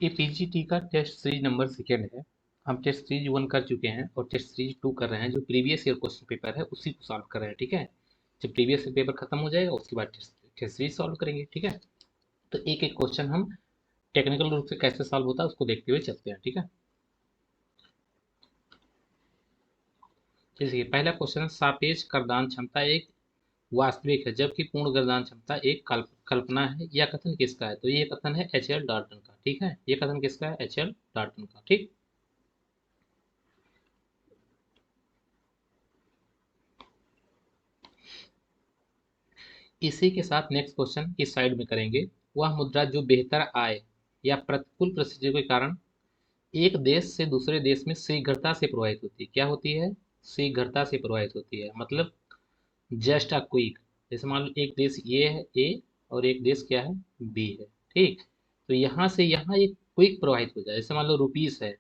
ये पीजीटी का test series number second है। हम टेस्ट सीरीज 1 कर चुके हैं और टेस्ट सीरीज 2 कर रहे हैं। जो प्रीवियस ईयर क्वेश्चन पेपर है उसी को सॉल्व कर रहे हैं, ठीक है। जब प्रीवियस ईयर पेपर खत्म हो जाएगा उसके बाद टेस्ट सीरीज सॉल्व करेंगे, ठीक है। तो एक एक क्वेश्चन हम टेक्निकल रूप से कैसे सॉल्व होता है उसको देखते हुए चलते हैं, ठीक है। जैसे कि पहला क्वेश्चन है, सापेक्ष करदान क्षमता एक वास्तविक है जबकि पूर्ण गर्दान क्षमता एक कल्पना है। यह कथन किसका है? तो ये कथन है एच एल डाल्टन का, ठीक है। ये कथन किसका है? एच एल डाल्टन का, ठीक। इसी के साथ नेक्स्ट क्वेश्चन इस साइड में करेंगे। वह मुद्रा जो बेहतर आय या प्रतिकूल परिस्थितियों के कारण एक देश से दूसरे देश में शीघ्रता से प्रवाहित होती है, क्या होती है? शीघ्रता से प्रवाहित होती है, मतलब जस्ट अ क्विक। जैसे मान लो एक देश ये है ए और एक देश क्या है? बी है, ठीक। तो यहाँ से यहाँ एक क्विक प्रवाहित हो जाए, जैसे मान लो रुपीस है।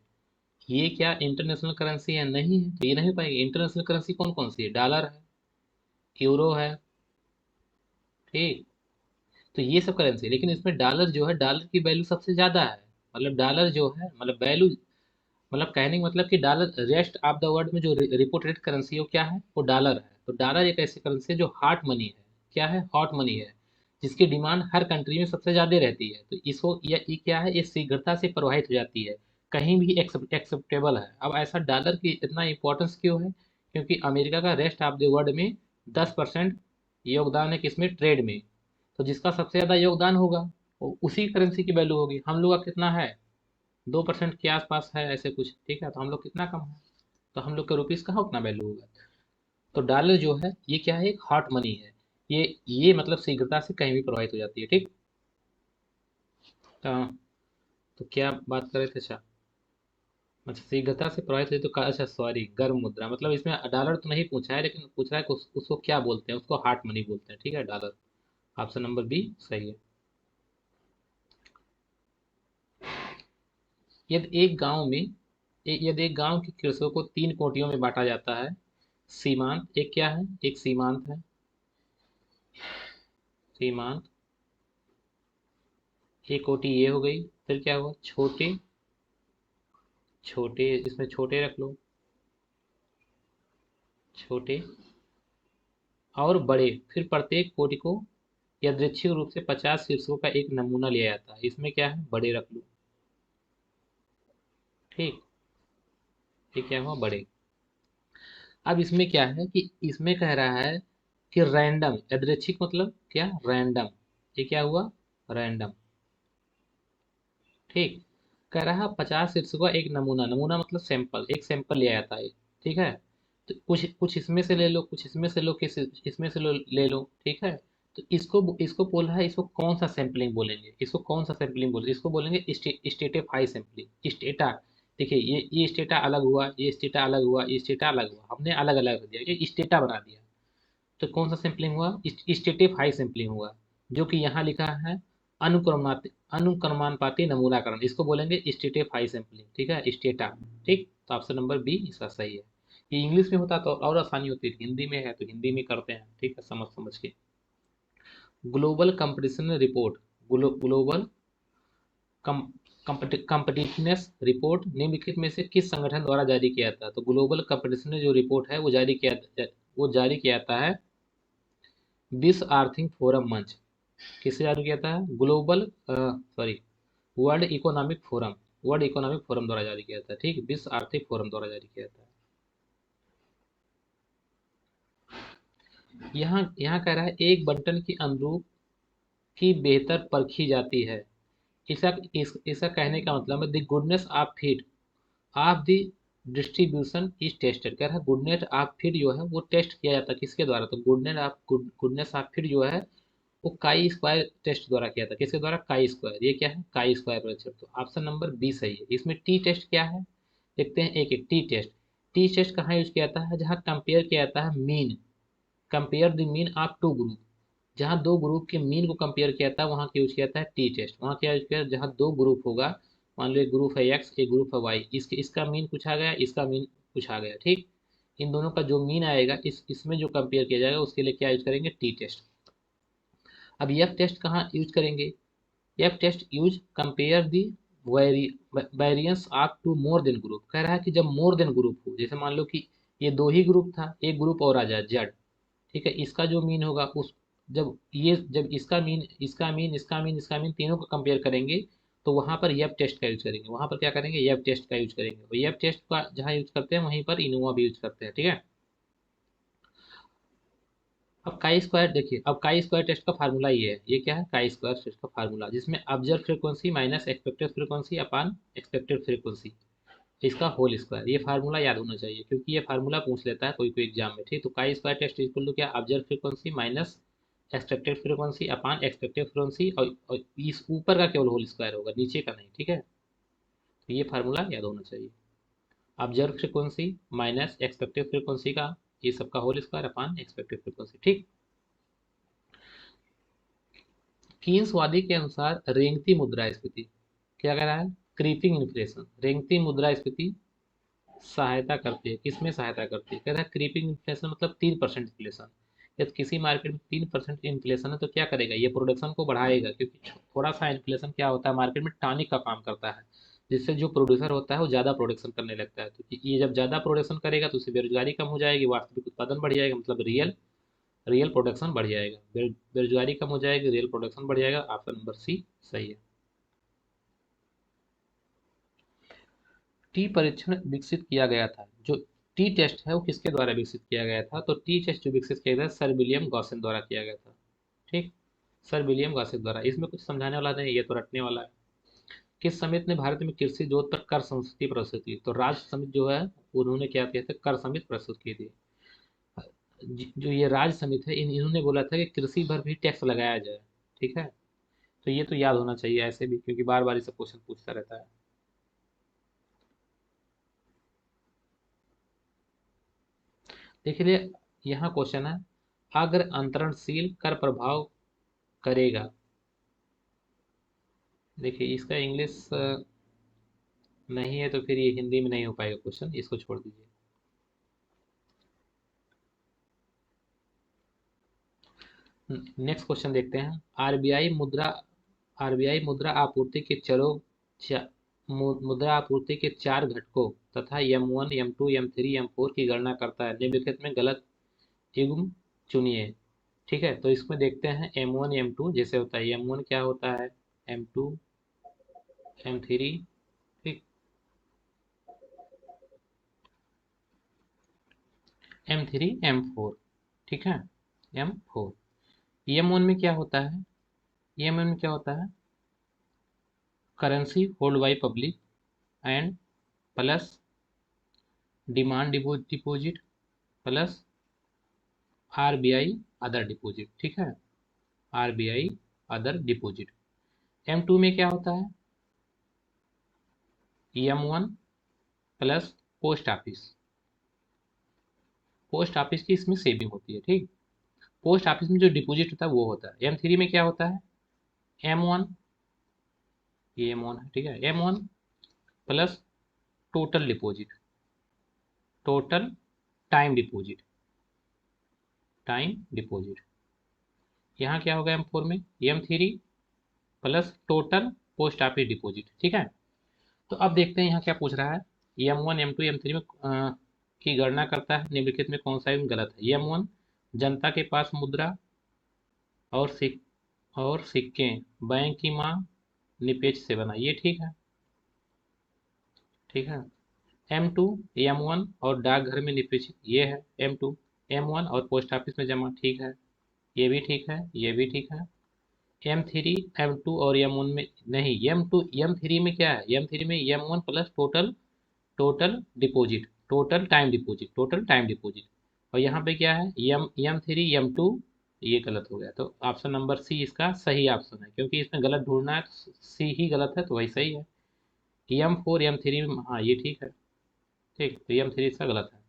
ये क्या इंटरनेशनल करेंसी है? नहीं है, तो ये नहीं हो पाएगी। इंटरनेशनल करेंसी कौन कौन सी है? डॉलर है, यूरो है, ठीक। तो ये सब करेंसी है, लेकिन इसमें डॉलर जो है, डॉलर की वैल्यू सबसे ज्यादा है। मतलब डॉलर जो है, मतलब वैल्यू, मतलब कहने का मतलब कि dollar rest of the world में जो रिपोर्टेड करेंसी है वो क्या है? वो डॉलर है। तो डॉलर एक ऐसी करेंसी है जो हॉट मनी है। क्या है? हॉट मनी है, जिसकी डिमांड हर कंट्री में सबसे ज्यादा रहती है। तो इसको ये क्या है? ये शीघ्रता से प्रवाहित हो जाती है, कहीं भी एक्सेप्टेबल है। अब ऐसा डॉलर की इतना इंपॉर्टेंस क्यों है? क्योंकि अमेरिका का रेस्ट ऑफ द वर्ल्ड में 10% योगदान है, किसमें? ट्रेड में। तो जिसका सबसे ज्यादा योगदान होगा वो उसी करेंसी की वैल्यू होगी। हम लोग का कितना है? 2% के आसपास है, ऐसे कुछ, ठीक है। तो हम लोग कितना कम है, तो हम लोग के रुपीस का उतना वैल्यू होगा। तो डॉलर जो है ये क्या है? एक हॉट मनी है। ये मतलब शीघ्रता से कहीं भी प्रवाहित हो जाती है, ठीक। तो, तो क्या बात कर रहे थे? अच्छा, अच्छा शीघ्रता से प्रवाहित हुई तो अच्छा सॉरी, गर्म मुद्रा। मतलब इसमें डॉलर तो नहीं पूछा है, लेकिन पूछ रहा है कि उसको क्या बोलते हैं? उसको हॉट मनी बोलते हैं, ठीक है, डॉलर। ऑप्शन नंबर बी सही है। यदि एक गांव के कृषकों को 3 कोटियों में बांटा जाता है। सीमांत एक क्या है? एक सीमांत है, सीमांत। एक कोटि ये हो गई, फिर क्या हुआ? छोटे, छोटे इसमें छोटे रख लो, छोटे और बड़े। फिर प्रत्येक कोटि को यादृच्छिक रूप से 50 शीर्षकों का एक नमूना लिया जाता है। इसमें क्या है? बड़े रख लो, ठीक। ये क्या हुआ? बड़े। अब इसमें क्या है कि इसमें कह रहा है कि रैंडम, यादृच्छिक मतलब क्या? रैंडम। ये क्या हुआ? रैंडम, ठीक। कह रहा है 50 शीर्षकों का एक नमूना, नमूना मतलब सैंपल, एक सैंपल लिया जाता है, ठीक है। तो कुछ कुछ इसमें से ले लो, कुछ इसमें से लो, किस इसमें से ले लो, ठीक है। तो इसको इसको बोल रहा है, इसको कौन सा सैंपलिंग बोलेंगे? इसको कौन सा सैंपलिंग बोलेंगे? इसको बोलेंगे स्टेटिफाई सैंपलिंग, स्टेटा। देखिए ये स्टेटा अलग हुआ, ये स्टेटा अलग हुआ, ये स्टेटा अलग हुआ, हमने अलग अलग रख दिया, ये स्टेटा बना दिया। तो कौन सा सैंपलिंग हुआ? स्टेटिफाई सैंपलिंग हुआ, जो कि यहाँ लिखा है अनुक्रमानुपाती नमूनाकरण, इसको बोलेंगे स्टेटिफाई सैंपलिंग, ठीक है, स्टेटा, ठीक। तो ऑप्शन नंबर बी इसका सही है। ये इंग्लिश में होता तो और आसानी होती थी, हिंदी में है तो हिंदी में करते हैं, ठीक है, समझ समझ के। Global competition report, global competitiveness report निम्नलिखित में से किस संगठन द्वारा जारी किया जाता है? तो ग्लोबल कंपटीशन जो रिपोर्ट है वो जारी किया जाता है विश्व आर्थिक फोरम मंच। किससे जारी किया था? Global sorry, world economic forum, world economic forum द्वारा जारी किया था, ठीक। विश्व आर्थिक फोरम द्वारा जारी किया था। यहाँ यहाँ कह रहा है एक बंटन की अनुरूप की बेहतर परखी जाती है। इसका कहने का मतलब है the goodness of fit of the distribution is tested. कह रहा है गुडनेस ऑफ फिट जो है वो टेस्ट किया जाता है, किसके द्वारा? तो गुडनेस ऑफ फिट जो है वो काई स्क्वायर टेस्ट द्वारा किया था। किसके द्वारा? Chi square. ये क्या है? काई स्क्वायर परीक्षण। तो ऑप्शन नंबर बी सही है। इसमें टी टेस्ट क्या है? देखते हैं एक एक। टी टेस्ट, टी टेस्ट कहाँ यूज किया जाता है? जहाँ कंपेयर किया जाता है mean, compare the mean of two group. जहाँ दो ग्रुप के मीन को कंपेयर किया था वहाँ यूज किया जाता है टी टेस्ट। वहाँ क्या यूज किया? जहाँ दो ग्रुप होगा, मान लो एक ग्रुप है एक्स, एक ग्रुप है वाई, इसका मीन पूछा गया, इसका मीन पूछा गया, ठीक। इन दोनों का जो मीन आएगा, इसमें जो कंपेयर किया जाएगा उसके लिए क्या यूज करेंगे? T test. अब एफ टेस्ट कहाँ यूज करेंगे? F test use compare the variance of two more than group, कह रहा है कि जब मोर देन ग्रुप हो, जैसे मान लो कि ये दो ही ग्रुप था, एक ग्रुप और आ जाए जेड, ठीक है, इसका जो मीन होगा उस, जब इसका मीन इसका मीन इसका मीन इसका मीन तीनों को कंपेयर करेंगे, तो वहां पर येव टेस्ट का यूज करेंगे, वहां पर क्या करेंगे, येव टेस्ट का यूज करेंगे, और येव टेस्ट का जहां यूज करते हैं वहीं पर इनोवा भी यूज करते हैं, ठीक है। अब काई स्क्वायर देखिए, अब काई स्क्वायर टेस्ट का फार्मूला ये है, ये क्या है, काई स्क्वायर टेस्ट का फार्मूला, जिसमें observe frequency minus expected frequency upon expected frequency, इसका होल स्क्वायर, ये फार्मूला याद होना चाहिए, क्योंकि ये फार्मूला पूछ लेता है कोई कोई एग्जाम में, ठीक। तो chi square test equal to क्या, observe frequency minus expected frequency upon expected frequency, और इस ऊपर का केवल होल स्क्वायर होगा, नीचे का नहीं, ठीक है। तो ये फार्मूला याद होना चाहिए, observe frequency minus expected frequency का ये सबका whole square upon expected frequency, ठीक। कीन्स वादी के अनुसार रेंगती मुद्रास्फीति क्या कह रहा है, क्रीपिंग इन्फ्लेशन, रेंगती मुद्रास्फीति सहायता करती है, किसमें सहायता करती है, कह रहा है क्रीपिंग इन्फ्लेशन मतलब 3% इन्फ्लेशन, यदि किसी मार्केट में 3% इन्फ्लेशन है तो क्या करेगा, ये प्रोडक्शन को बढ़ाएगा, क्योंकि थोड़ा सा इन्फ्लेशन क्या होता है मार्केट में, टॉनिक का काम करता है, जिससे जो प्रोड्यूसर होता है वो ज़्यादा प्रोडक्शन करने लगता है, तो ये जब ज़्यादा प्रोडक्शन करेगा तो उससे बेरोजगारी कम हो जाएगी, वास्तविक उत्पादन बढ़ जाएगा, मतलब रियल रियल प्रोडक्शन बढ़ जाएगा, बेरोजगारी कम हो जाएगी, रियल प्रोडक्शन बढ़ जाएगा, ऑप्शन नंबर सी सही है। टी परीक्षण विकसित किया गया था, जो टी टेस्ट है वो किसके द्वारा विकसित किया गया था, तो टी टेस्ट जो विकसित किया गया था सर विलियम गॉसेन द्वारा किया गया था, ठीक, सर विलियम गॉसेन द्वारा, इसमें कुछ समझाने वाला नहीं, ये तो रटने वाला है। किस समिति ने भारत में कृषि जोत पर कर संस्कृति प्रस्तुत की, तो राज्य समिति जो है उन्होंने क्या किया था, कर समिति प्रस्तुत की थी। जो ये राज्य समिति है इन्होंने बोला था कि कृषि पर भी टैक्स लगाया जाए, ठीक है। तो ये तो याद होना चाहिए ऐसे भी, क्योंकि बार बार इसे क्वेश्चन पूछता रहता है। देखिए यहाँ क्वेश्चन है, अगर अंतरणशील कर प्रभाव करेगा, देखिए इसका इंग्लिश नहीं है तो फिर ये हिंदी में नहीं हो पाएगा क्वेश्चन, इसको छोड़ दीजिए। नेक्स्ट क्वेश्चन देखते हैं, आरबीआई मुद्रा आपूर्ति के मुद्रा आपूर्ति के चार घटकों तथा M1 M2 M3 M4 की गणना करता है, निम्नलिखित में गलत युग्म चुनिए, ठीक है। तो इसमें देखते हैं M1 M2 जैसे होता है, M1 क्या होता है, M2 M3, ठीक, M3 M4, ठीक है, M4। M1 में क्या होता है, M1 में क्या होता है, currency hold by public and plus demand deposit plus RBI other deposit, ठीक है, आरबीआई अदर डिपॉजिट। M2 में क्या होता है, M1 plus post office, post office की इसमें सेविंग होती है, ठीक, पोस्ट ऑफिस में जो डिपॉजिट होता है वो होता है। M3 में क्या होता है, M1, ये M1 है, ठीक है, M1 plus total deposit, total time deposit, time deposit. यहाँ क्या होगा M4 में, M3 plus total post office deposit, ठीक है। तो अब देखते हैं यहाँ क्या पूछ रहा है, M1 M2 M3 में की गणना करता है, निम्नलिखित में कौन सा गलत है। M1 जनता के पास मुद्रा और सिक्के बैंक की मांग निपेक्ष से बना, ये ठीक है, ठीक है। M2 M1 और डाकघर में निपेक्षित, ये है M2, M1 और पोस्ट ऑफिस में जमा, ठीक है, ये भी ठीक है, ये भी ठीक है। M3 M2 और M1 में नहीं, M2 M3 में क्या है, M3 में M1 plus total total deposit, total time deposit, और यहाँ पे क्या है, M3 M2, ये गलत हो गया, तो ऑप्शन नंबर सी इसका सही ऑप्शन है, क्योंकि इसमें गलत ढूंढना है तो सी ही गलत है, तो वही सही है। M4 M3 में, हाँ ये ठीक है, ठीक, तो M3 इसका गलत है।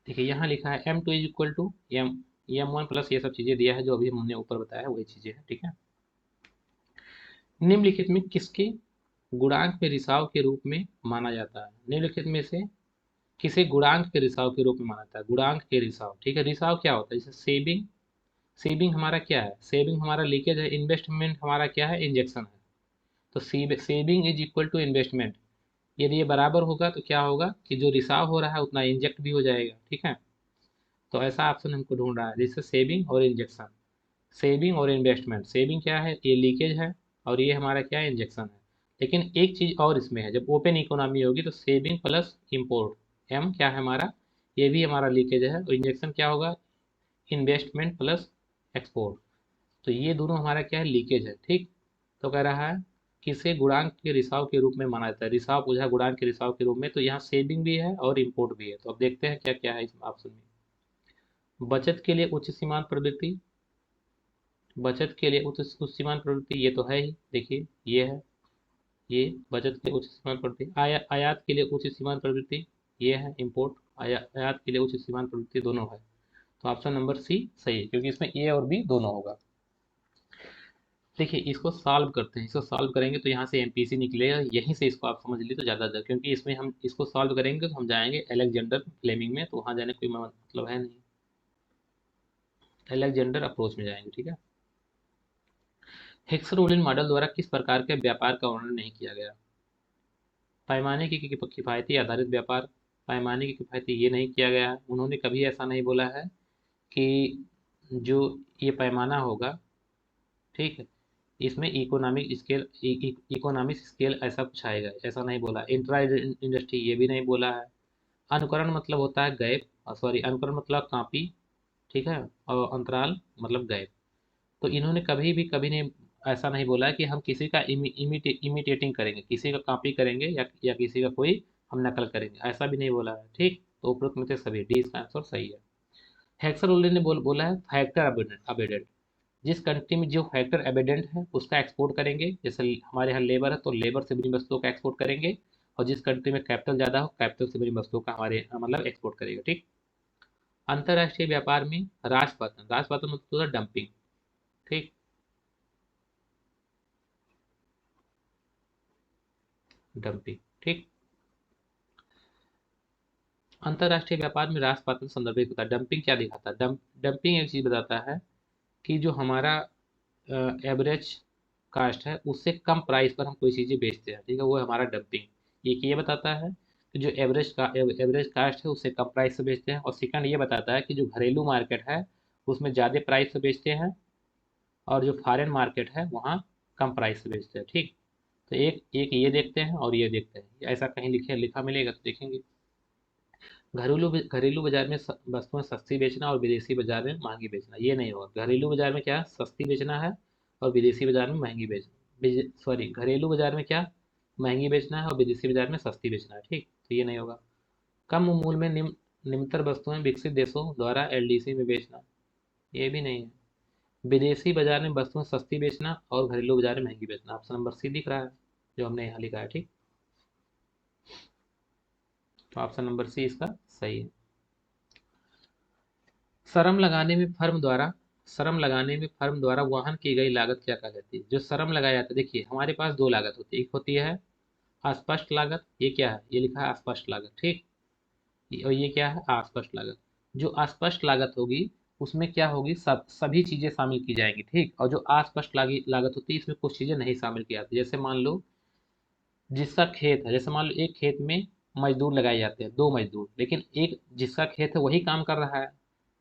देखिए यहाँ लिखा है M2 is equal to M1 plus, ये सब चीज़ें दिया है जो अभी हमने ऊपर बताया वही चीज़ें हैं, ठीक है। निम्नलिखित में किसके गुणांक में रिसाव के रूप में माना जाता है, निम्नलिखित में से किसे गुणांक के रिसाव के रूप में माना जाता है, गुणांक के रिसाव, ठीक है। रिसाव क्या होता है, जैसे सेविंग, सेविंग हमारा क्या है, सेविंग हमारा लीकेज है, इन्वेस्टमेंट हमारा क्या है, इंजेक्शन है, तो saving is equal to investment. यदि ये बराबर होगा तो क्या होगा कि जो रिसाव हो रहा है उतना इंजेक्ट भी हो जाएगा, ठीक है। तो ऐसा ऑप्शन हमको ढूंढ रहा है जिससे सेविंग और इंजेक्शन, सेविंग और इन्वेस्टमेंट। सेविंग क्या है, ये लीकेज है, और ये हमारा क्या है, इंजेक्शन है। लेकिन एक चीज़ और इसमें है, जब ओपन इकोनॉमी होगी तो सेविंग प्लस इम्पोर्ट, एम क्या है हमारा, ये भी हमारा लीकेज है, और इंजेक्शन क्या होगा, इन्वेस्टमेंट प्लस एक्सपोर्ट। तो ये दोनों हमारा क्या है, लीकेज है, ठीक। तो कह रहा है किसे गुणांक के रिसाव के रूप में माना जाता है, रिसाव पूछा गुणांक के रिसाव के रूप में, तो यहाँ सेविंग भी है और इम्पोर्ट भी है। तो अब देखते हैं क्या क्या है इस ऑप्शन में। बचत के लिए उच्च सीमांत प्रवृत्ति, बचत के लिए उच्च सीमांत प्रवृत्ति, ये तो है ही, देखिए ये है, ये बचत के लिए उच्च सीमांत प्रवृत्ति। आयात के लिए उच्च सीमांत प्रवृत्ति, ये है इम्पोर्ट। आयात के लिए उच्च सीमांत प्रवृत्ति दोनों है। तो ऑप्शन नंबर सी सही है, क्योंकि इसमें ए और बी दोनों होगा। देखिए इसको सॉल्व करते हैं, इसको सॉल्व करेंगे तो यहाँ से एमपीसी निकलेगा, यहीं से इसको आप समझ लीजिए तो ज़्यादा अच्छा, क्योंकि इसमें हम इसको सॉल्व करेंगे तो हम जाएंगे अलेक्जेंडर फ्लेमिंग में, तो वहाँ जाने कोई मतलब है नहीं, अलेक्जेंडर अप्रोच में जाएंगे, ठीक है। हिक्स रोलिन मॉडल द्वारा किस प्रकार के व्यापार का वर्णन नहीं किया गया। पैमाने की किफायती आधारित व्यापार, पैमाने की किफायती ये नहीं किया गया है। उन्होंने कभी ऐसा नहीं बोला है कि जो ये पैमाना होगा, ठीक है, इसमें इकोनॉमिक स्केल, इकोनॉमिक स्केल ऐसा कुछ आएगा, ऐसा नहीं बोला। इंट्रा इंडस्ट्री ये भी नहीं बोला है। अनुकरण मतलब होता है गैप, सॉरी अनुकरण मतलब कॉपी, ठीक है, और अंतराल मतलब गैप। तो इन्होंने कभी नहीं ऐसा नहीं बोला है कि हम किसी का इमिटेटिंग करेंगे, किसी का कॉपी करेंगे, या किसी का कोई हम नकल करेंगे, ऐसा भी नहीं बोला है, ठीक। तो उपरोक्त में से सभी डी इसका आंसर सही है। हेक्सर ओल्डे ने बोला है फैक्टर अबेडेंट, जिस कंट्री में जो फैक्टर एबिडेंट है उसका एक्सपोर्ट करेंगे। जैसे हमारे यहाँ लेबर है तो लेबर से बनी वस्तुओं का एक्सपोर्ट करेंगे, और जिस कंट्री में कैपिटल ज़्यादा हो कैपिटल से बनी वस्तुओं का हमारे मतलब एक्सपोर्ट करेगा, ठीक। अंतर्राष्ट्रीय व्यापार में राजपतन, राजपतन मतलब होता है डंपिंग, ठीक, डंपिंग, ठीक। अंतर्राष्ट्रीय व्यापार में राजपतन संदर्भित होता है, डंपिंग क्या दिखाता है, डंपिंग एक चीज़ बताता है कि जो हमारा एवरेज कास्ट है उससे कम प्राइस पर हम कोई चीज़ें बेचते हैं, ठीक है, वो है हमारा डंपिंग। एक ये बताता है कि जो एवरेज कास्ट है उससे कम प्राइस से बेचते हैं, और सेकंड ये बताता है कि जो घरेलू मार्केट है उसमें ज़्यादा प्राइस से बेचते हैं, और जो फॉरेन मार्केट है वहाँ कम प्राइस से बेचते हैं, ठीक। तो एक एक ये देखते हैं और ये देखते हैं, ऐसा कहीं लिखा मिलेगा तो देखेंगे। घरेलू बाजार में वस्तुएं सस्ती बेचना और विदेशी बाजार में महंगी बेचना, ये नहीं होगा। घरेलू बाजार में क्या सस्ती बेचना है, और विदेशी बाजार में महंगी बेचना, सॉरी घरेलू बाजार में क्या महंगी बेचना है और विदेशी बाजार में सस्ती बेचना है, ठीक। तो ये नहीं होगा। कम मूल्य में निम्नतर वस्तुएं विकसित देशों द्वारा एलडीसी में बेचना, ये भी नहीं है। विदेशी बाजार में वस्तुएं सस्ती बेचना और घरेलू बाजार में महंगी बेचना, ऑप्शन नंबर सी दिख रहा है जो हमने यहाँ लिखा है, ठीक। तो ऑप्शन नंबर सी इसका सही है। श्रम लगाने में फर्म द्वारा वहन की गई लागत क्या कहा जाती है। जो श्रम लगाया जाता है, देखिए हमारे पास दो लागत होती है, एक होती है अस्पष्ट लागत, ये क्या है, ये लिखा है अस्पष्ट लागत, ठीक। और ये क्या है, अस्पष्ट लागत। जो अस्पष्ट लागत होगी उसमें क्या होगी, सभी चीजें शामिल की जाएंगी, ठीक। और जो अस्पष्ट लागत होती है इसमें कुछ चीजें नहीं शामिल की जाती, जैसे मान लो जिसका खेत है, जैसे मान लो एक खेत में मजदूर लगाए जाते हैं, दो मजदूर, लेकिन एक जिसका खेत है वही काम कर रहा है,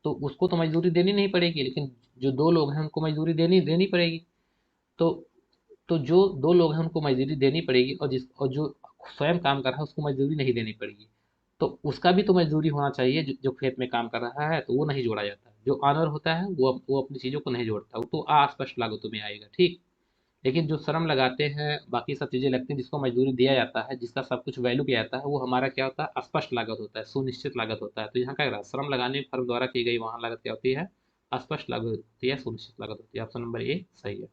तो उसको तो मजदूरी देनी नहीं पड़ेगी, लेकिन जो दो लोग हैं उनको मजदूरी देनी देनी पड़ेगी। तो जो दो लोग हैं उनको मजदूरी देनी पड़ेगी, और जो स्वयं काम कर रहा है उसको मजदूरी नहीं देनी पड़ेगी। तो उसका भी तो मजदूरी होना चाहिए, जो खेत में काम कर रहा है, तो वो नहीं जोड़ा जाता। जो ऑनर होता है वो अपनी चीज़ों को नहीं जोड़ता, वो तो अस्पष्ट लागतों में आएगा, ठीक। लेकिन जो श्रम लगाते हैं, बाकी सब चीज़ें लगती हैं, जिसको मजदूरी दिया जाता है, जिसका सब कुछ वैल्यू किया जाता है, वो हमारा क्या होता है, स्पष्ट लागत होता है, सुनिश्चित लागत होता है। तो यहाँ क्या कह रहा है, श्रम लगाने में फर्म द्वारा की गई वहाँ लागत क्या होती है, स्पष्ट लागत होती है, सुनिश्चित लागत होती है। ऑप्शन नंबर ए सही है।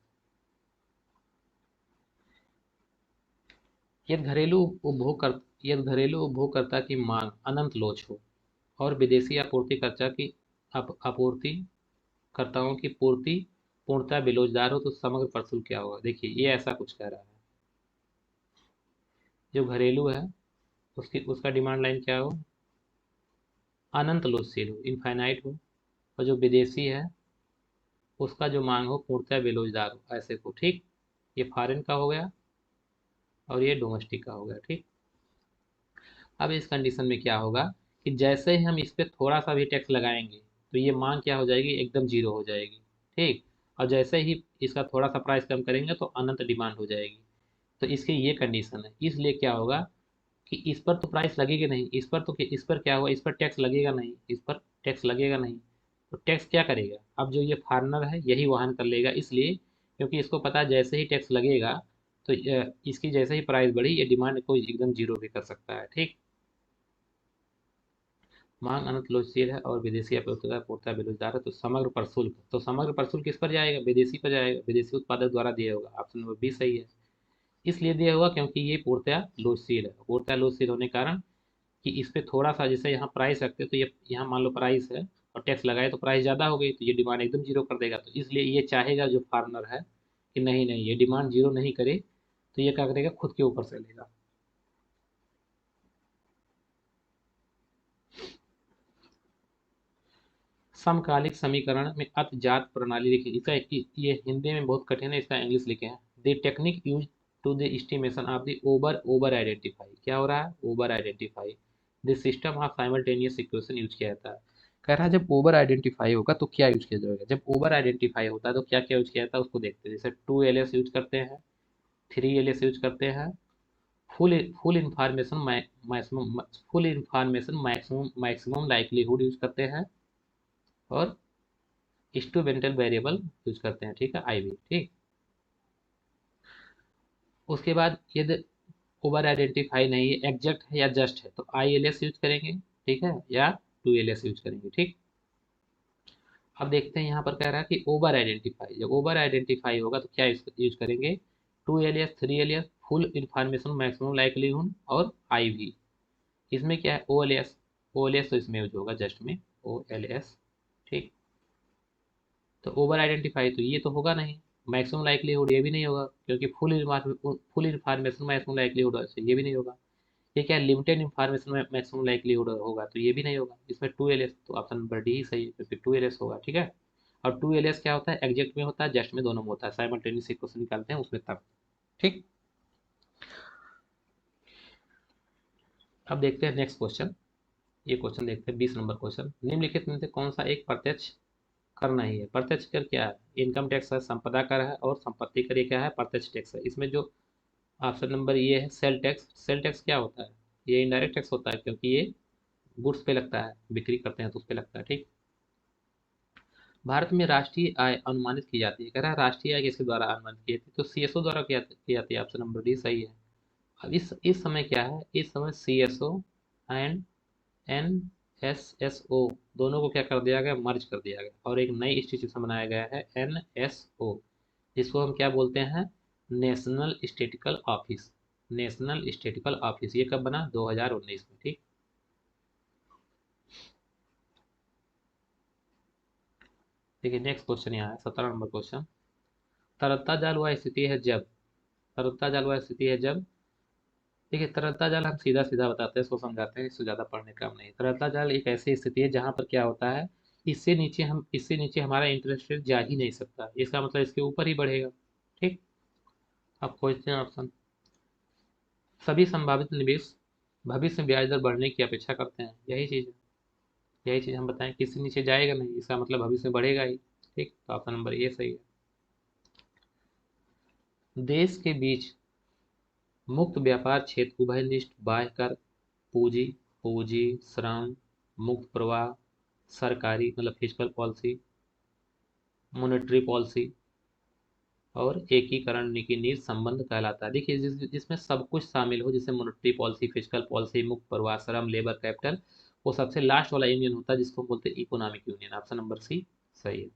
यदि घरेलू उपभोगकर्ता की मांग अनंत लोच हो और विदेशी आपूर्तिकर्ता की आपूर्तिकर्ताओं की पूर्ति पूर्णतः बेलोजदार हो, तो समग्र प्रशुल्क क्या होगा। देखिए ये ऐसा कुछ कह रहा है, जो घरेलू है उसकी उसका डिमांड लाइन क्या हो, अनंत लोचशील हो, इनफाइनाइट हो, और जो विदेशी है उसका जो मांग हो पूर्णतः बेरोजगार हो, ऐसे को, ठीक। ये फॉरेन का हो गया, और ये डोमेस्टिक का हो गया। ठीक, अब इस कंडीशन में क्या होगा कि जैसे ही हम इस पे थोड़ा सा भी टैक्स लगाएंगे तो ये मांग क्या हो जाएगी, एकदम जीरो हो जाएगी। ठीक, और जैसे ही इसका थोड़ा सा प्राइस कम करेंगे तो अनंत डिमांड हो जाएगी। तो इसकी ये कंडीशन है, इसलिए क्या होगा कि इस पर तो प्राइस लगेगी नहीं, इस पर क्या हुआ, इस पर टैक्स लगेगा नहीं, इस पर टैक्स लगेगा नहीं। तो टैक्स क्या करेगा, अब जो ये फार्मर है यही वहन कर लेगा, इसलिए क्योंकि इसको पता है जैसे ही टैक्स लगेगा तो इसकी जैसे ही प्राइस बढ़ी ये डिमांड को एकदम जीरो भी कर सकता है। ठीक, मांग अनंत लोचशील है और विदेशी आपूर्तिकर्ता पूर्णतः बेरोजगार है, तो समग्र प्रशुल्क किस पर जाएगा, विदेशी पर जाएगा, विदेशी उत्पादक द्वारा दिया होगा। ऑप्शन नंबर बी सही है। इसलिए दिया होगा क्योंकि ये पूर्णतः लोचशील है, पूर्णतः लोचशील होने के कारण कि इस पे थोड़ा सा जैसे यहाँ प्राइस रखते हैं तो ये यहाँ मान लो प्राइस है और टैक्स लगाए तो प्राइस ज़्यादा हो गई तो ये डिमांड एकदम जीरो कर देगा। तो इसलिए ये चाहेगा जो फार्मर है कि नहीं नहीं ये डिमांड जीरो नहीं करे, तो ये क्या करेगा, खुद के ऊपर से लेगा। समकालिक समीकरण में अतजात प्रणाली लिखी, इसका ये हिंदी में बहुत कठिन है, इसका इंग्लिश लिखे हैं। The technique use to the estimation of the over over identify, क्या हो रहा है, over identify the system of simultaneous equation use किया जाता है। कह रहा है जब ओवर आइडेंटिफाई होगा तो क्या यूज किया जाएगा, जब ओवर आइडेंटिफाई होता है तो क्या क्या यूज किया जाता है उसको देखते हैं। जैसे 2ls यूज करते हैं, 3ls यूज करते हैं, full full information maximum, full information maximum maximum likelihood use करते हैं, और इंस्ट्रूमेंटल वेरिएबल यूज करते हैं। ठीक है, आईवी। ठीक, उसके बाद यदि ओवर आइडेंटिफाई नहीं है, एग्जैक्ट है या जस्ट है, तो ILS यूज करेंगे। ठीक है, या 2ls यूज करेंगे। ठीक, अब देखते हैं यहाँ पर कह रहा है कि ओवर आइडेंटिफाई, जब ओवर आइडेंटिफाई होगा तो क्या यूज करेंगे, 2ls 3ls, full information maximum likelihood, और IV। इसमें क्या है, OLS तो इसमें यूज होगा जस्ट में, OLS। ठीक, तो ओवर आइडेंटिफाई तो ये तो होगा नहीं, मैक्सिमम लाइक्लीहुड ये भी नहीं होगा क्योंकि फुल इन्फॉर्मेशन मैक्सिमम लाइक्लीहुड से ये भी नहीं होगा। ये क्या, लिमिटेड इन्फॉर्मेशन में मैक्सिमम लाइक्लीहुड होगा तो ये भी नहीं होगा। इसमें 2ls, तो ऑप्शन नंबर डी ही सही है क्योंकि 2ls होगा। ठीक है, और 2ls क्या होता है, एग्जैक्ट में होता है, जस्ट में, दोनों में होता है, साइमल्टेनियस इक्वेशन निकालते हैं उसमें तब। ठीक, अब देखते हैं नेक्स्ट क्वेश्चन। ये क्वेश्चन देखते हैं 20 नंबर क्वेश्चन, निम्नलिखित में से कौन सा एक प्रत्यक्ष कर नहीं है। प्रत्यक्ष कर क्या है, इनकम टैक्स है, संपदा कर है, और संपत्ति कर, ये क्या है, प्रत्यक्ष टैक्स है। इसमें जो ऑप्शन नंबर ये है सेल टैक्स, सेल टैक्स क्या होता है, ये इनडायरेक्ट टैक्स होता है क्योंकि ये गुड्स पे लगता है, बिक्री करते हैं तो उस पे लगता है। ठीक, भारत में राष्ट्रीय आय अनुमानित की जाती है, कह रहा है राष्ट्रीय आय किसके द्वारा अनुमानित की जाती है, तो CSO द्वारा की जाती है, ऑप्शन नंबर डी सही है। अब इस समय क्या है, इस समय CSO एंड NSSO दोनों को क्या कर दिया गया, मर्ज कर दिया गया, और एक नई इंस्टीट्यूशन बनाया गया है NSO, जिसको हम क्या बोलते हैं, national statical office. National statical office ये कब बना, 2019 में। ठीक, देखिए नेक्स्ट क्वेश्चन यहाँ है 17 नंबर क्वेश्चन। तरलता जाल वह स्थिति है जब, तरलता जाल वह स्थिति है जब, देखिए तरलता जाल हम सीधा सीधा बताते हैं, इसको समझाते हैं, इससे ज़्यादा पढ़ने का काम नहीं। तरलता जाल एक ऐसी स्थिति है जहाँ पर क्या होता है, इससे नीचे हमारा इंटरेस्ट रेट जा ही नहीं सकता, इसका मतलब इसके ऊपर ही बढ़ेगा। ठीक, अब खोजते हैं ऑप्शन। सभी संभावित निवेश भविष्य में ब्याज दर बढ़ने की अपेक्षा करते हैं, यही चीज़ है, यही चीज़ हम बताएं, किसी नीचे जाएगा नहीं, इसका मतलब भविष्य में बढ़ेगा ही। ठीक, तो ऑप्शन नंबर ये सही है। देश के बीच मुक्त व्यापार क्षेत्र उभयनिष्ठ बाह्य कर, पूंजी पूंजी श्रम, मुक्त प्रवाह, सरकारी मतलब फिजिकल पॉलिसी, मॉनेटरी पॉलिसी, और एकीकरण की नीति संबंध कहलाता है। देखिए जिसमें सब कुछ शामिल हो, जैसे मॉनेटरी पॉलिसी, फिजिकल पॉलिसी, मुक्त प्रवाह, श्रम, लेबर कैपिटल, वो सबसे लास्ट वाला यूनियन होता है जिसको हम बोलते हैं economic union. Option number C सही है।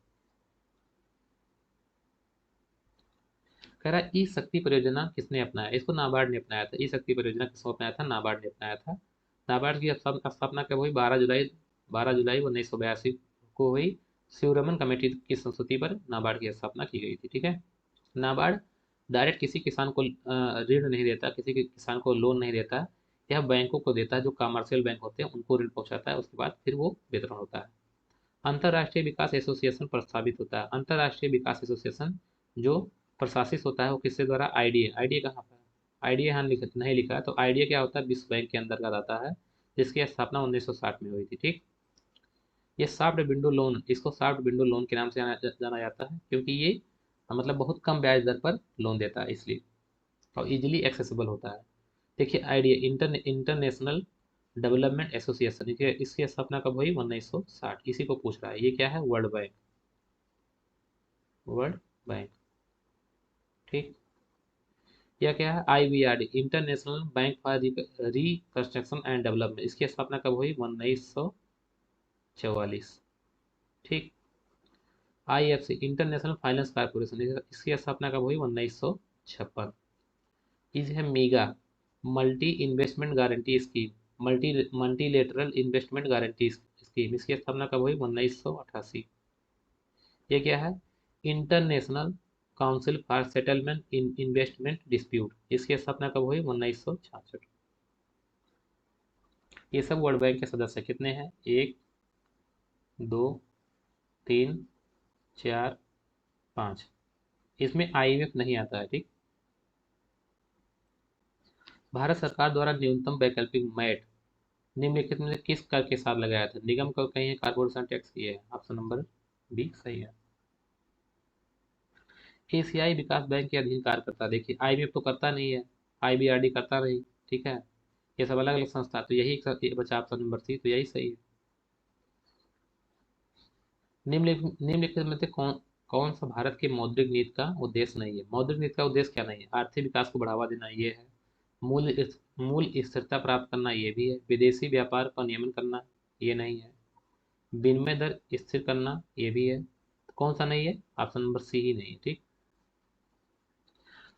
कह रहा है ई शक्ति परियोजना किसने अपनाया, इसको नाबार्ड ने अपनाया था। ई शक्ति परियोजना किसको अपनाया था, नाबार्ड ने अपनाया था। नाबार्ड की स्थापना कब हुई, 12 जुलाई 1982 को हुई। शिवरमन कमेटी की संस्तुति पर नाबार्ड की स्थापना की गई थी। ठीक है, नाबार्ड डायरेक्ट किसी किसान को ऋण नहीं देता, किसी के किसान को लोन नहीं देता, यह बैंकों को देता है, जो कमर्शियल बैंक होते हैं उनको ऋण पहुंचाता है, उसके बाद फिर वो वितरण होता है। अंतर्राष्ट्रीय विकास एसोसिएशन प्रस्तावित होता है, अंतर्राष्ट्रीय विकास एसोसिएशन जो प्रशासित होता है वो किसके द्वारा, IDA। IDA कहाँ पर है, आईडिया यहाँ नहीं लिखा है, तो आईडिया क्या होता है, विश्व बैंक के अंतर्गत आता है, जिसकी स्थापना 1960 में हुई थी। ठीक। ये सॉफ्ट विंडो लोन, इसको सॉफ्ट विंडो लोन के नाम से जाना जाता है, क्योंकि ये मतलब बहुत कम ब्याज दर पर लोन देता है इसलिए, और इजीली एक्सेसिबल होता है। देखिए आईडिया इंटरनेशनल डेवलपमेंट एसोसिएशन, इसकी स्थापना कब हुई, 1960। इसी को पूछ रहा है, ये क्या है, वर्ल्ड बैंक, वर्ल्ड बैंक। ठीक। यह क्या है, IBRD, international bank for reconstruction and development, इसकी स्थापना कब हुई, 1944। ठीक। आईएफसी, इंटरनेशनल फाइनेंस कॉर्पोरेशन, इसकी स्थापना कब हुई, 1956। इज है MIGA, multi investment guarantee scheme, multilateral investment guarantee scheme, इसकी स्थापना कब हुई, 1988। ये क्या है, international council for settlement in investment dispute, इसकी स्थापना कब हुई, 1966। ये सब वर्ल्ड बैंक के सदस्य कितने हैं, 1 2 3 4 5। इसमें आईएमएफ नहीं आता है। ठीक। भारत सरकार द्वारा न्यूनतम वैकल्पिक मैट निम्नलिखित में से किस कर के साथ लगाया था, निगम का कहीं है, कारपोरेशन टैक्स, ये है ऑप्शन नंबर बी सही है। एशियाई विकास बैंक के अधीन कार्य करता है, देखिए आईएमएफ तो करता नहीं है, आईबीआरडी करता नहीं। ठीक है, ये सब अलग अलग संस्था, तो यही बचा ऑप्शन नंबर सी, तो यही सही है। निम्नलिखित में से कौन कौन सा भारत के मौद्रिक नीति का उद्देश्य नहीं है, मौद्रिक नीति का उद्देश्य क्या नहीं है, आर्थिक विकास को बढ़ावा देना ये है, मूल स्थिरता प्राप्त करना ये भी है, विदेशी व्यापार पर नियमन करना ये नहीं है, विनिमय दर स्थिर करना ये भी है, तो कौन सा नहीं है, ऑप्शन नंबर सी ही नहीं है। ठीक।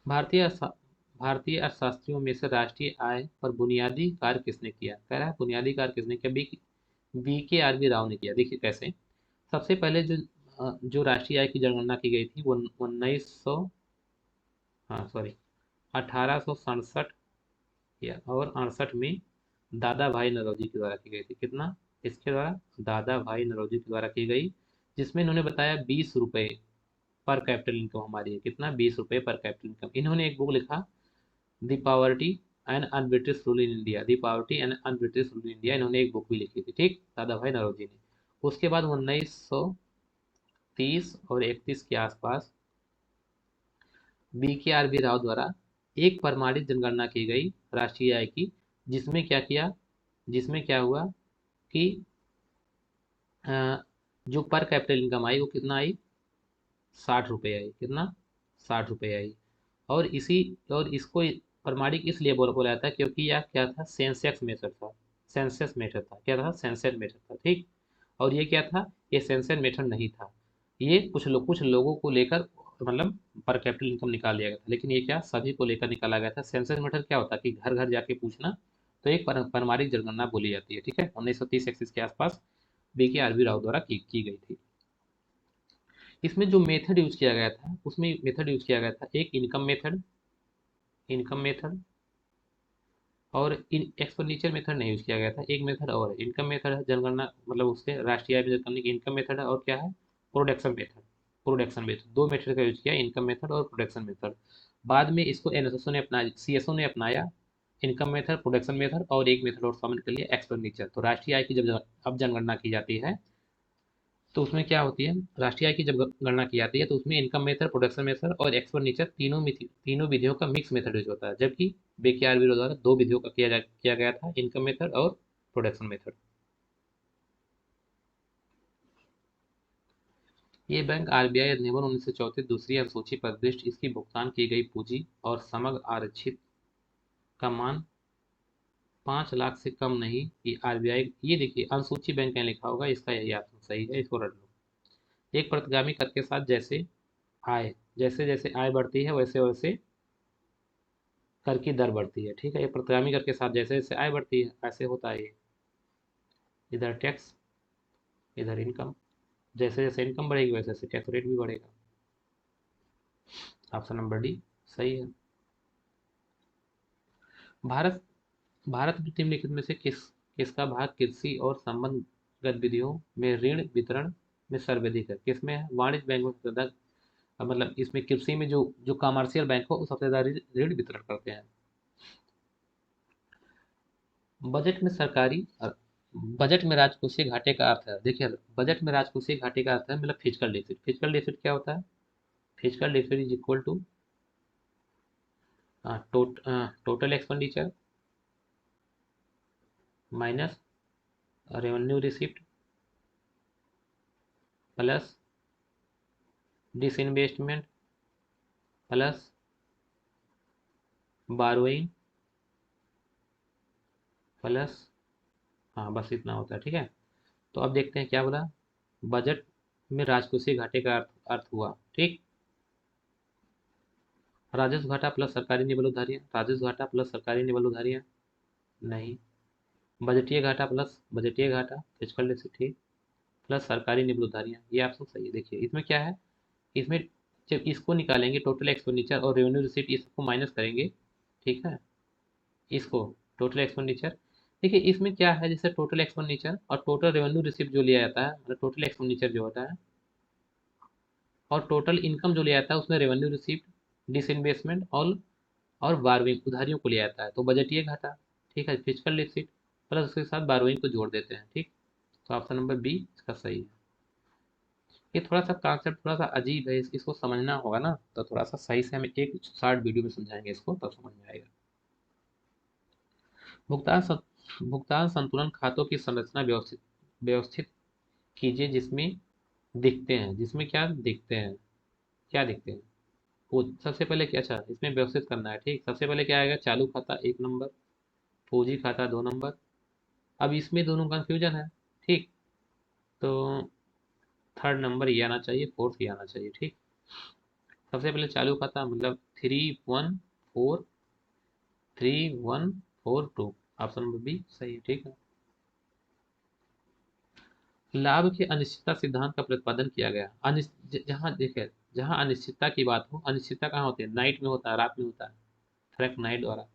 भारतीय अर्थ- भारतीय अर्थशास्त्रियों में से राष्ट्रीय आय पर बुनियादी कार्य किसने किया, कह रहा है बुनियादी कार्य किसने किया, बी के आर बी राव ने किया। देखिए कैसे, सबसे पहले जो राष्ट्रीय आय की जनगणना की गई थी वो 1900, हाँ सॉरी, 1867 या और 68 में दादा भाई नौरोजी के द्वारा की गई थी। कितना, इसके द्वारा, दादा भाई नौरोजी के द्वारा की गई, जिसमें इन्होंने बताया 20 रुपये पर कैपिटल इनकम हमारी है, कितना, 20 रुपये पर कैपिटल इनकम। इन्होंने एक बुक लिखा, the poverty and un-British rule in India, the poverty and un-British rule in India, इन्होंने एक बुक भी लिखी थी। ठीक, दादा भाई नौरोजी ने। उसके बाद 1930 और 31 के आसपास बी के आर बी राव द्वारा एक प्रमाणित जनगणना की गई राष्ट्रीय आय की, जिसमें क्या किया, जिसमें क्या हुआ कि जो पर कैपिटल इनकम आई वो कितना आई, 60 रुपये आई, कितना, 60 रुपये आई। और इसी और इसको प्रमाणिक इसलिए बोला जाता है क्योंकि यह क्या था, सेंसेक्स मेथड था, सेंसस मेथड था, क्या था, सेंसस मेथड था। ठीक। और ये क्या था, ये सेंसस मेथड नहीं था, ये कुछ लोगों को लेकर मतलब पर कैपिटल इनकम निकाल लिया गया था, लेकिन ये क्या, सभी को लेकर निकाला गया था। सेंसस मेथड क्या होता है कि घर घर जाके पूछना, तो एक पारंपरिक जनगणना बोली जाती है। ठीक है, 1930 के आसपास बी के आर बी राव द्वारा की गई थी। इसमें जो मेथड यूज किया गया था, उसमें मेथड यूज किया गया था, एक इनकम मेथड, और एक्सपेंडिचर मेथड नहीं यूज किया गया था, एक मेथड और है, इनकम मेथड है जनगणना मतलब उससे राष्ट्रीय आय मेजर करने की इनकम मेथड है, और क्या है, प्रोडक्शन मेथड, दो मेथड का यूज किया, इनकम मेथड और प्रोडक्शन मेथड। बाद में इसको एनएसएसओ ने अपनाया, सीएसओ ने अपनाया, इनकम मेथड, प्रोडक्शन मेथड, और एक मेथड और शामिल कर लिया, एक्सपेंडिचर। तो राष्ट्रीय आय की जब अब जनगणना की जाती है तो उसमें क्या होती है, राष्ट्रीय आय की जब गणना की जाती है तो उसमें इनकम मेथड, प्रोडक्शन मेथड और एक्सपेंडिचर तीनों विधियों का मिक्स मेथड यूज होता है, जबकि बेकेआरबी द्वारा दो विधियों का किया गया था, इनकम मेथड और प्रोडक्शन मेथड। ये बैंक आरबीआई अधिनियम 1934 दूसरी अनुसूची पर दृष्टि इसकी भुगतान की गई पूंजी और समग्र आरक्षित का मान 5 लाख से कम नहीं, कि आरबीआई, ये देखिए अनुसूची बैंक कहीं लिखा होगा, इसका यही ऑप्शन सही है, इसको रट लो। एक प्रतिगामी कर के साथ जैसे जैसे आय बढ़ती है वैसे वैसे कर की दर बढ़ती है। ठीक है, ये प्रतिगामी कर के साथ जैसे जैसे आय बढ़ती है ऐसे होता है ये, इधर टैक्स इधर इनकम, जैसे जैसे इनकम बढ़ेगी वैसे वैसे टैक्स रेट भी बढ़ेगा। ऑप्शन नंबर डी सही है। भारत भारत में निम्नलिखित में से किसका भाग कृषि और संबंध गतिविधियों में ऋण वितरण में सर्वाधिक है, किसमें है, वाणिज्य बैंक में सबसे ज्यादा, मतलब इसमें कृषि में जो जो कमर्शियल बैंक हो वो सबसे ज्यादा ऋण वितरण करते हैं। बजट में सरकारी बजट में राजकोषीय घाटे का अर्थ है, देखिए बजट में राजकोषीय घाटे का अर्थ है मतलब फिजिकल डेफिसिट। फिजिकल डेफिसिट क्या होता है? Physical deficit is equal to total expenditure minus revenue receipt plus disinvestment plus borrowing plus, हाँ बस इतना होता है, ठीक है। तो अब देखते हैं क्या बोला। बजट में राजकोषीय घाटे का अर्थ हुआ, ठीक। राजस्व घाटा प्लस सरकारी निवल उधारियां, राजस्व घाटा प्लस सरकारी निवल उधारियां नहीं। बजटीय घाटा प्लस बजटीय घाटा फिजिकल डेफिसिट, ठीक, प्लस सरकारी निवल उधारियां, ये ऑप्शन सही है। देखिए इसमें क्या है, इसमें जब इसको निकालेंगे टोटल एक्सपेंडिचर और रेवेन्यू रिसीट इसको माइनस करेंगे, ठीक है, इसको टोटल एक्सपेंडिचर। देखिए इसमें क्या है, जैसे टोटल एक्सपेंडिचर और टोटल रेवेन्यू रिसिप्ट जो लिया जाता है, मतलब टोटल एक्सपेंडिचर जो होता है और टोटल इनकम जो लिया जाता है उसमें रेवेन्यू रिसिप्ट, डिसइन्वेस्टमेंट और बारहवीं उधारियों को लिया जाता है, तो बजटीय घाटा, ठीक है, फिजिकल रिसिप्ट प्लस उसके साथ बारहवीं को जोड़ देते हैं, ठीक। तो ऑप्शन नंबर बी इसका सही है। ये थोड़ा सा कॉन्सेप्ट थोड़ा सा अजीब है, इसको समझना होगा ना, तो थोड़ा सा सही से हम एक शॉर्ट वीडियो में समझाएंगे इसको, तब समझ में आएगा। भुगतान भुगतान संतुलन खातों की संरचना व्यवस्थित व्यवस्थित कीजिए जिसमें दिखते हैं, जिसमें क्या दिखते हैं, क्या दिखते हैं वो सबसे पहले क्या, अच्छा इसमें व्यवस्थित करना है, ठीक। सबसे पहले क्या आएगा, चालू खाता 1 नंबर, पूंजी खाता 2 नंबर। अब इसमें दोनों कंफ्यूजन है, ठीक। तो थर्ड नंबर ये आना चाहिए, फोर्थ ये आना चाहिए, ठीक। सबसे पहले चालू खाता मतलब 31432, ऑप्शन नंबर बी सही है, ठीक है। लाभ के अनिश्चितता सिद्धांत का प्रतिपादन किया गया। जहाँ देखे, जहाँ अनिश्चितता की बात हो, अनिश्चितता कहाँ होती है, नाइट में होता है, रात में होता है, फ्रैंक नाइट द्वारा।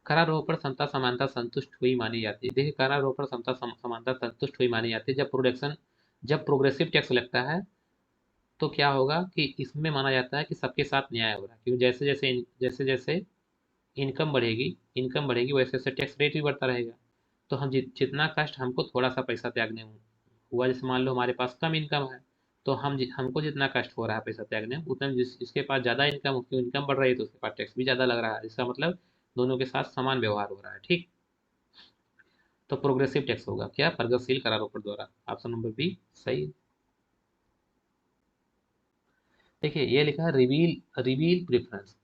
करारोपण समता समानता संतुष्ट हुई मानी जाती है। देखिए करारोपण समता समानता संतुष्ट हुई मानी जाती है जब प्रोग्रेसिव टैक्स लगता है, तो क्या होगा कि इसमें माना जाता है कि सबके साथ न्याय हो रहा है, क्योंकि जैसे जैसे इनकम बढ़ेगी वैसे वैसे टैक्स रेट भी बढ़ता रहेगा। तो हम जितना कष्ट हमको थोड़ा सा पैसा त्यागने हुआ, जैसे मान लो हमारे पास कम इनकम है, तो हमको जितना कष्ट हो रहा है पैसा त्यागने में, उतना जिसके पास ज़्यादा इनकम, उसकी इनकम बढ़ रही है तो उसके पास टैक्स भी ज़्यादा लग रहा है, इसका मतलब दोनों के साथ समान व्यवहार हो रहा है, ठीक। तो प्रोग्रेसिव टैक्स होगा क्या, प्रगतिशील करारोपण द्वारा, ऑप्शन नंबर बी सही। देखिए ये लिखा है रिवील रिवील प्रेफरेंस।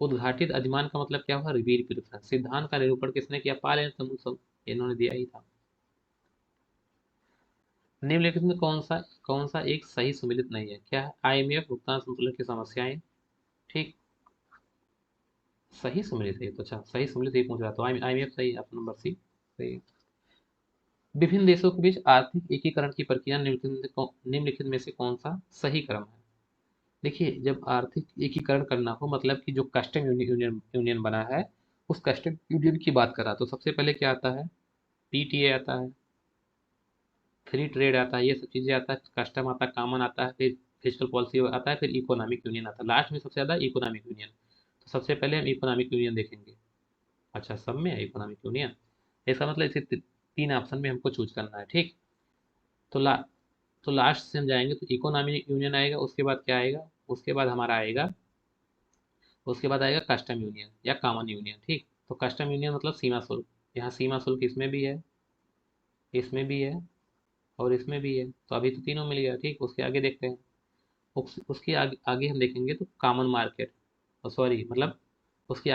उद्घाटित अधिमान का मतलब क्या हुआ, रिवील प्रेफरेंस। सिद्धांत का निरूपण किसने किया, पाल एंड समूह, इन्होंने दिया ही था। निम्नलिखित में कौन सा एक सही सम्मिलित नहीं है, क्या है, आईएमएफ भुगतान संतुलन की समस्याएं, ठीक। सही सम्मिलित है ये तो, अच्छा सही सम्मिलित ये पूछ रहा, तो आईएमएफ सही, ऑप्शन नंबर सी सही। विभिन्न देशों के बीच आर्थिक एकीकरण की प्रक्रिया निम्नलिखित में से कौन सा सही क्रम है। देखिए जब आर्थिक एकीकरण करना हो, मतलब कि जो कस्टम यूनियन बना है, उस कस्टम यूनियन की बात करा, तो सबसे पहले क्या आता है, पीटीए आता है, फ्री ट्रेड आता है, ये सब चीज़ें आता है, कस्टम आता है, कॉमन आता है, फिर फिजिकल पॉलिसी आता है, फिर इकोनॉमिक यूनियन आता है, लास्ट में सबसे ज़्यादा इकोनॉमिक यूनियन। तो सबसे पहले हम इकोनॉमिक यूनियन देखेंगे। अच्छा सब में है इकोनॉमिक यूनियन, इसका मतलब इसे तीन ऑप्शन में हमको चूज करना है, ठीक। तो ला तो लास्ट से हम जाएंगे तो इकोनॉमिक यूनियन आएगा, उसके बाद क्या आएगा, उसके बाद आएगा कस्टम यूनियन या कॉमन यूनियन, ठीक। तो कस्टम यूनियन मतलब सीमा शुल्क, यहाँ सीमा शुल्क इसमें भी है, इसमें भी है और इसमें भी है, तो अभी तो तीनों मिल गया, ठीक। उसके आगे देखते हैं, उसके आगे हम देखेंगे तो कॉमन मार्केट, सॉरी मतलब उसके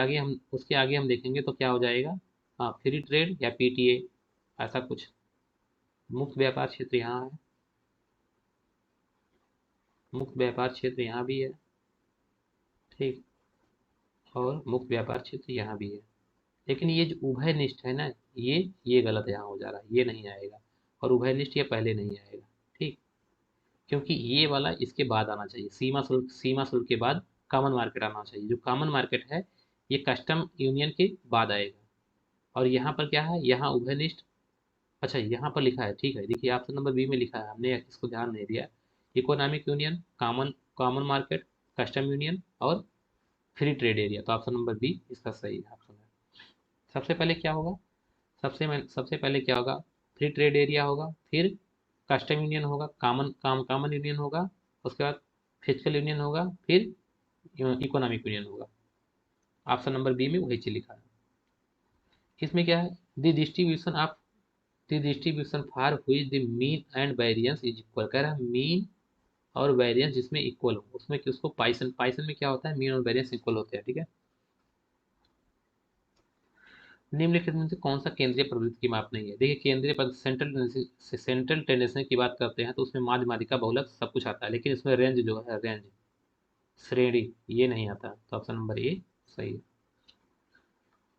आगे हम देखेंगे तो क्या हो जाएगा, हाँ फ्री ट्रेड या पीटीए, ऐसा कुछ। मुक्त व्यापार क्षेत्र यहाँ है, मुक्त व्यापार क्षेत्र यहाँ भी है, ठीक, और मुक्त व्यापार क्षेत्र यहाँ भी है। लेकिन ये जो उभयनिष्ठ है ना, ये गलत यहाँ हो जा रहा है, ये नहीं आएगा, और उभयनिष्ठ ये पहले नहीं आएगा, ठीक। क्योंकि ये वाला इसके बाद आना चाहिए, सीमा शुल्क के बाद कॉमन मार्केट आना चाहिए। जो कॉमन मार्केट है ये कस्टम यूनियन के बाद आएगा, और यहाँ पर क्या है, यहाँ उभयनिष्ठ, अच्छा यहाँ पर लिखा है, ठीक है, देखिए ऑप्शन नंबर बी में लिखा है, हमने इसको ध्यान नहीं दिया। Economic union, common common market, custom union और फ्री ट्रेड एरिया, तो ऑप्शन नंबर बी इसका सही ऑप्शन है। सबसे पहले क्या होगा? सबसे पहले क्या होगा? फ्री ट्रेड एरिया होगा, फिर कस्टम यूनियन होगा, कॉमन यूनियन होगा, उसके बाद फिजिकल यूनियन होगा, फिर इकोनॉमिक यूनियन होगा। ऑप्शन नंबर बी में वही चीज लिखा है। इसमें क्या है? The distribution of the distribution for हुई the mean and variance is equal, कह रहा है मीन और वेरिएंस जिसमें इक्वल हो, उसमें कि उसको पाइसन पाइसन में क्या होता है? मीन और वेरिएंस इक्वल होते हैं, ठीक है। निम्नलिखित में से कौन सा केंद्रीय प्रवृत्ति की माप नहीं है? देखिए केंद्रीय सेंट्रल टेंडेंसी की बात करते हैं तो उसमें माध्य माध्यिका बहुलक सब कुछ आता है, लेकिन इसमें रेंज जो है, रेंज श्रेणी, ये नहीं आता, तो ऑप्शन नंबर ए सही है।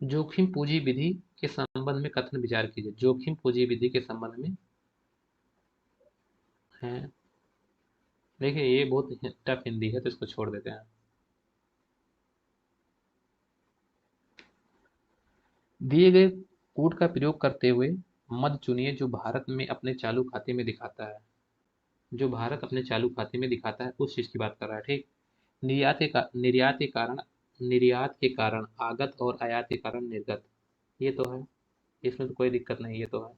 जोखिम पूंजी विधि के संबंध में कथन विचार कीजिए। जोखिम पूंजी विधि के संबंध में है, देखिए ये बहुत टफ हिंदी है तो इसको छोड़ देते हैं। दिए गए कोड का प्रयोग करते हुए मद चुनिए जो भारत में अपने चालू खाते में दिखाता है। जो भारत अपने चालू खाते में दिखाता है उस चीज की बात कर रहा है, ठीक। निर्यात के कारण आगत और आयात के कारण निर्गत, ये तो है, इसमें तो कोई दिक्कत नहीं, ये तो है।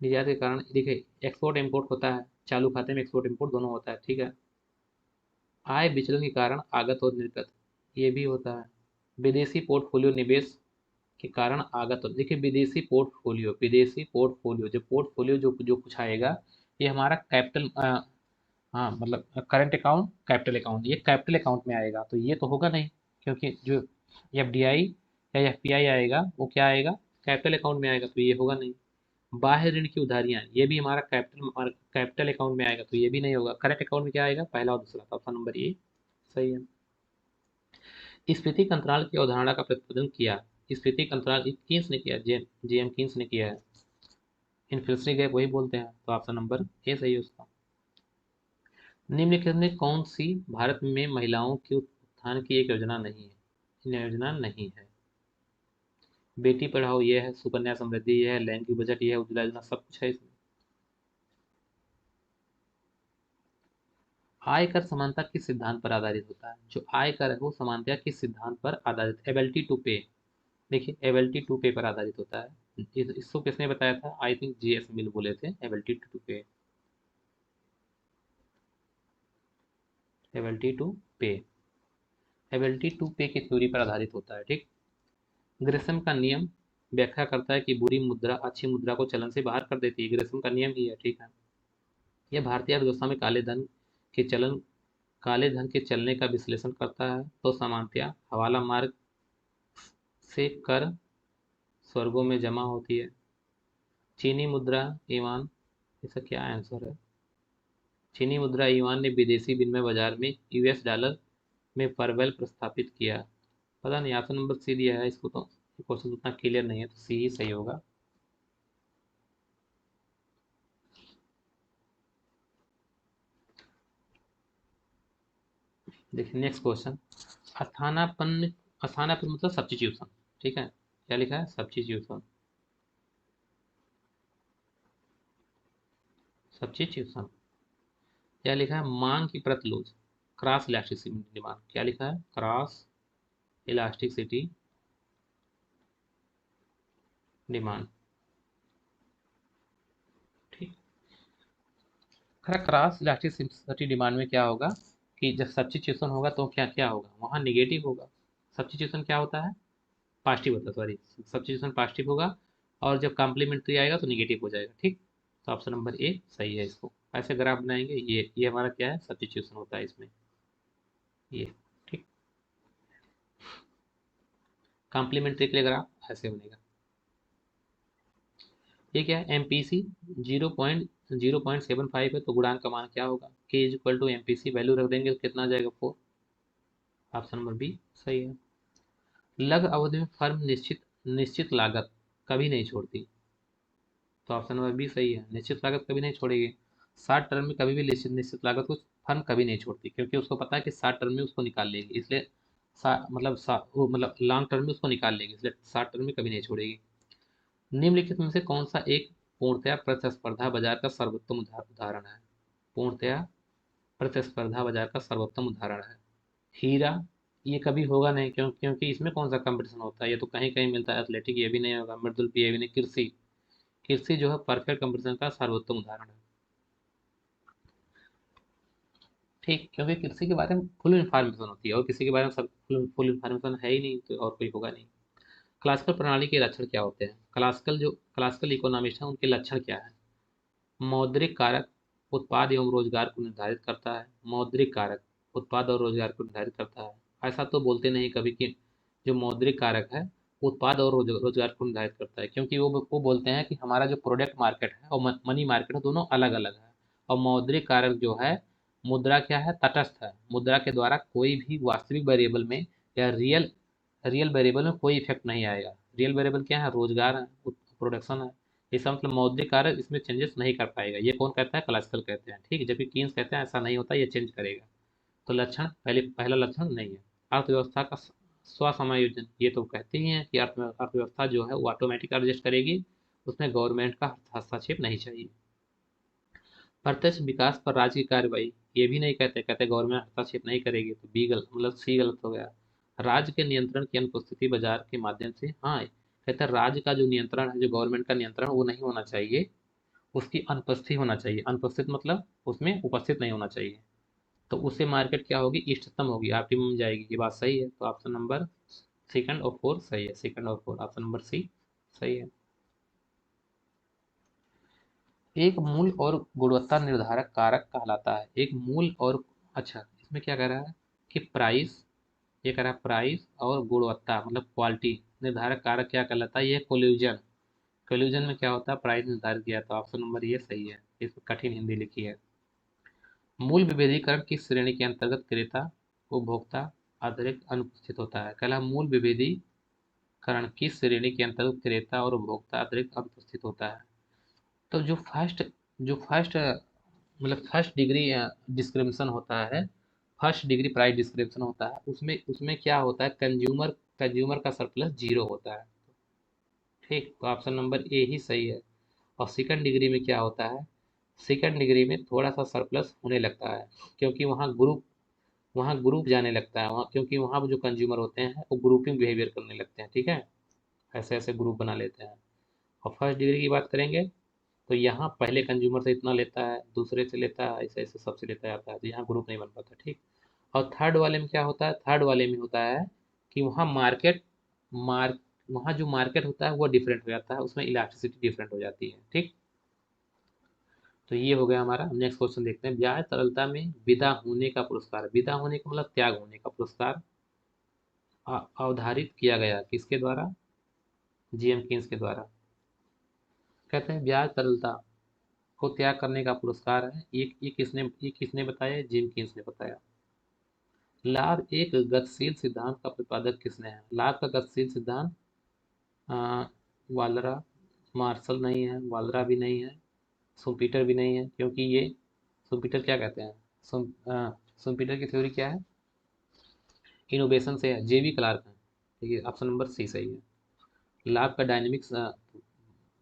निर्यात के कारण देखिए एक्सपोर्ट इंपोर्ट होता है, चालू खाते में एक्सपोर्ट इंपोर्ट दोनों होता है, ठीक है। आय विचलन के कारण आगत और निर्गत, ये भी होता है। विदेशी पोर्टफोलियो निवेश के कारण आगत और, देखिए विदेशी पोर्टफोलियो जो पोर्टफोलियो जो जो कुछ आएगा, ये हमारा कैपिटल, हाँ मतलब करंट अकाउंट, कैपिटल अकाउंट, ये कैपिटल अकाउंट में आएगा तो ये तो होगा नहीं, क्योंकि जो एफडीआई या एफपीआई आएगा वो क्या आएगा? कैपिटल अकाउंट में आएगा, तो ये होगा नहीं। बाह्य ऋण की उधारियां, ये भी हमारा कैपिटल अकाउंट में आएगा, तो ये भी नहीं होगा। करंट अकाउंट में क्या आएगा? पहला और दूसरा, तो ऑप्शन नंबर ए सही है। स्फीतिक अंतराल की अवधारणा का प्रतिपादन किया। स्फीतिक अंतराल किन्स ने किया? जेम किन्स ने किया है। इन्फ्लेशनरी गैप वही बोलते हैं, तो ऑप्शन नंबर ए सही है उसका। निम्नलिखित में कौन सी भारत में महिलाओं के उत्थान की एक योजना नहीं है? योजना नहीं है। बेटी पढ़ाओ ये है, सुकन्या समृद्धि ये है, लैंगिक बजट ये है, उज्ज्वला योजना, सब कुछ है इसमें। आयकर समानता किस सिद्धांत पर आधारित होता है? जो आयकर है वो समानता किस सिद्धांत पर आधारित? एबिलिटी टू पे, देखिए एबिलिटी टू पे पर आधारित होता है। इसको किसने बताया था? आई थिंक जीएस मिल बोले थे एबिलिटी टू पे। एबिलिटी टू पे, एबिलिटी टू पे की थ्योरी पर आधारित होता है, ठीक। ग्रेसम का नियम व्याख्या करता है कि बुरी मुद्रा अच्छी मुद्रा को चलन से बाहर कर देती है, ग्रेसम का नियम ही है, ठीक है। यह भारतीय अर्थव्यवस्था में काले धन के चलने का विश्लेषण करता है, तो सामान्यतया हवाला मार्ग से कर स्वर्गों में जमा होती है। चीनी मुद्रा ईवान, इसका क्या आंसर है? चीनी मुद्रा ईवान ने विदेशी विनिमय बाजार में यूएस डॉलर में परवल प्रस्थापित किया। पता नहीं, ऑप्शन नंबर सी दिया है इसको, तो क्वेश्चन उतना क्लियर नहीं है तो सी ही सही होगा। देखिए नेक्स्ट क्वेश्चन। स्थानापन्न, स्थानापन्न मतलब सब्स्टिट्यूशन, ठीक है। क्या लिखा है? Substitution, substitution. क्या लिखा है? मांग की प्रतिलोध, क्रॉस इलास्टिसिटी डिमांड, क्या लिखा है? क्रॉस इलास्टिसिटी डिमांड, ठीक। क्रॉस इलास्टिसिटी डिमांड में क्या होगा कि जब सब्स्टिट्यूशन होगा तो क्या क्या होगा? वहाँ निगेटिव होगा। सब्स्टिट्यूशन क्या होता है? पॉजिटिव होता है, सॉरी, सब्स्टिट्यूशन पॉजिटिव होगा, और जब कॉम्प्लीमेंट्री आएगा तो निगेटिव हो जाएगा, ठीक। तो ऑप्शन नंबर ए सही है। इसको ऐसे ग्राफ बनाएंगे, ये हमारा क्या है? सब्स्टिट्यूशन होता है इसमें, ये, ठीक। कॉम्प्लीमेंट्री के लिए ग्राफ ऐसे बनेगा। ये क्या है? एमपीसी 0.0.75 है, तो गुणांक का मान क्या होगा? K is equal to MPC, value रख देंगे तो कितना आ जाएगा? 4। ऑप्शन नंबर बी सही है। लघु अवधि में फर्म निश्चित निश्चित लागत कभी नहीं छोड़ती, तो ऑप्शन नंबर बी सही है, निश्चित लागत कभी नहीं छोड़ेगी। शॉर्ट टर्म में कभी भी निश्चित निश्चित लागत को फर्म कभी नहीं छोड़ती, क्योंकि उसको पता है कि शॉर्ट टर्म में उसको निकाल लेगी, इसलिए वो मतलब लॉन्ग टर्म में उसको निकाल लेगी, इसलिए शॉर्ट टर्म में कभी नहीं छोड़ेगी। निम्नलिखित में से कौन सा एक पूर्णतया प्रतिस्पर्धा बाजार का सर्वोत्तम उदाहरण है? पूर्णतया प्रतिस्पर्धा बाजार का सर्वोत्तम उदाहरण है। हीरा, ये कभी होगा नहीं, क्योंकि इसमें कौन सा कंपटीशन होता है, ये तो कहीं कहीं मिलता है। एथलेटिक ये भी नहीं होगा, मृदुल भी ये भी नहीं। कृषि, कृषि जो है परफेक्ट कंपटीशन का सर्वोत्तम उदाहरण है। ठीक, क्योंकि कृषि के बारे में फुल इन्फॉर्मेशन होती है, और किसी के बारे में सब फुल इन्फॉर्मेशन है ही नहीं, तो और कोई होगा नहीं। क्लासिकल प्रणाली के लक्षण क्या होते हैं? क्लासिकल इकोनॉमिस्ट हैं, उनके लक्षण क्या है? मौद्रिक कारक उत्पाद एवं रोजगार को निर्धारित करता है। मौद्रिक कारक उत्पाद और रोजगार को निर्धारित करता है। ऐसा तो बोलते नहीं कभी कि जो मौद्रिक कारक है उत्पाद और रोजगार को निर्धारित करता है, क्योंकि वो बोलते हैं कि हमारा जो प्रोडक्ट मार्केट है और मनी मार्केट है, दोनों अलग अलग है। और मौद्रिक कारक जो है, मुद्रा क्या है, तटस्थ है। मुद्रा के द्वारा कोई भी वास्तविक वेरिएबल में या रियल रियल वेरिएबल में कोई इफेक्ट नहीं आएगा। रियल वेरिएबल क्या है? रोजगार है, प्रोडक्शन है। इसका मतलब मौद्रिक कारक इसमें चेंजेस नहीं कर पाएगा। ये कौन कहता है? क्लासिकल कहते हैं। ठीक है, जबकि कीन्स कहते हैं ऐसा नहीं होता, ये चेंज करेगा। तो लक्षण, पहला लक्षण नहीं है। अर्थव्यवस्था का स्व समायोजन, ये तो कहते ही हैं कि अर्थव्यवस्था जो है वो ऑटोमेटिक एडजस्ट करेगी, उसमें गवर्नमेंट का हस्तक्षेप नहीं चाहिए। प्रत्यक्ष विकास पर राज्य की कार्रवाई, ये भी नहीं कहते, कहते गवर्नमेंट हस्तक्षेप नहीं करेगी, तो बी गलत, मतलब सी गलत हो गया। राज्य के नियंत्रण की अनुपस्थिति बाजार के माध्यम से, हाँ कहते हैं राज्य का जो नियंत्रण है, जो गवर्नमेंट का नियंत्रण, वो नहीं होना चाहिए, उसकी अनुपस्थिति होना चाहिए। अनुपस्थित मतलब उसमें उपस्थित नहीं होना चाहिए। तो उससे मार्केट क्या होगी? इष्टतम होगी, ऑप्टिमम जाएगी। ये बात सही है, तो ऑप्शन नंबर सेकंड और फोर सही है। सेकंड और फोर, ऑप्शन नंबर सी सही है। एक मूल और गुणवत्ता निर्धारक कारक कहलाता है। एक मूल और, अच्छा इसमें क्या कह रहा है कि प्राइस, ये कह रहा है प्राइस और गुणवत्ता मतलब क्वालिटी निर्धारक कारक क्या कहलाता है? ये कोल्यूजन। कोल्यूजन में क्या होता है? प्राइस निर्धारित किया, तो ऑप्शन नंबर ये सही है। इसमें कठिन हिंदी लिखी है। मूल विभेदीकरण किस श्रेणी के अंतर्गत क्रेता उपभोक्ता अतिरिक्त अनुपस्थित होता है? कहला मूल विभेदीकरण किस श्रेणी के अंतर्गत क्रेता और उपभोक्ता अतिरिक्त अनुपस्थित होता है? तो जो फर्स्ट मतलब फर्स्ट डिग्री डिस्क्रिमिनेशन होता है, फर्स्ट डिग्री प्राइस डिस्क्रिमिनेशन होता है, उसमें उसमें क्या होता है? कंज्यूमर कंज्यूमर का सरप्लस जीरो होता है। ठीक, तो ऑप्शन नंबर ए ही सही है। और सेकंड डिग्री में क्या होता है? सेकंड डिग्री में थोड़ा सा सरप्लस होने लगता है, क्योंकि वहाँ ग्रुप जाने लगता है, वहाँ क्योंकि वहाँ जो कंज्यूमर होते हैं वो ग्रुपिंग बिहेवियर करने लगते हैं। ठीक है, ऐसे ऐसे ग्रुप बना लेते हैं। और फर्स्ट डिग्री की बात करेंगे, तो यहाँ पहले कंज्यूमर से इतना लेता है, दूसरे से लेता है, ऐसे ऐसे सबसे लेता जाता है, तो यहाँ ग्रुप नहीं बन पाता। ठीक, और थर्ड वाले में क्या होता है? थर्ड वाले में होता है कि वहाँ मार्क वहाँ जो मार्केट होता है वो डिफरेंट हो जाता है, उसमें इलास्टिसिटी डिफरेंट हो जाती है। ठीक, तो ये हो गया हमारा। नेक्स्ट क्वेश्चन देखते हैं। ब्याज तरलता में विदा होने का पुरस्कार, विदा होने का मतलब त्याग होने का पुरस्कार अवधारित किया गया किसके द्वारा? जीएम कीन्स के द्वारा। कहते हैं ब्याज तरलता को त्याग करने का पुरस्कार है। ये किसने बताया? जिम कीन्स ने बताया। लाभ एक गतिशील सिद्धांत का प्रतिपादक किसने है? लाभ का गतिशील सिद्धांत, अ, वालरा, मार्शल नहीं है, वालरा भी नहीं है, सुपीटर भी नहीं है, क्योंकि ये सुपीटर क्या कहते हैं? सुपीटर की थ्योरी क्या है? इनोवेशन से है, जेबी क्लार्क है। ठीक है, ऑप्शन नंबर सी सही है। लाभ का डायनेमिक्स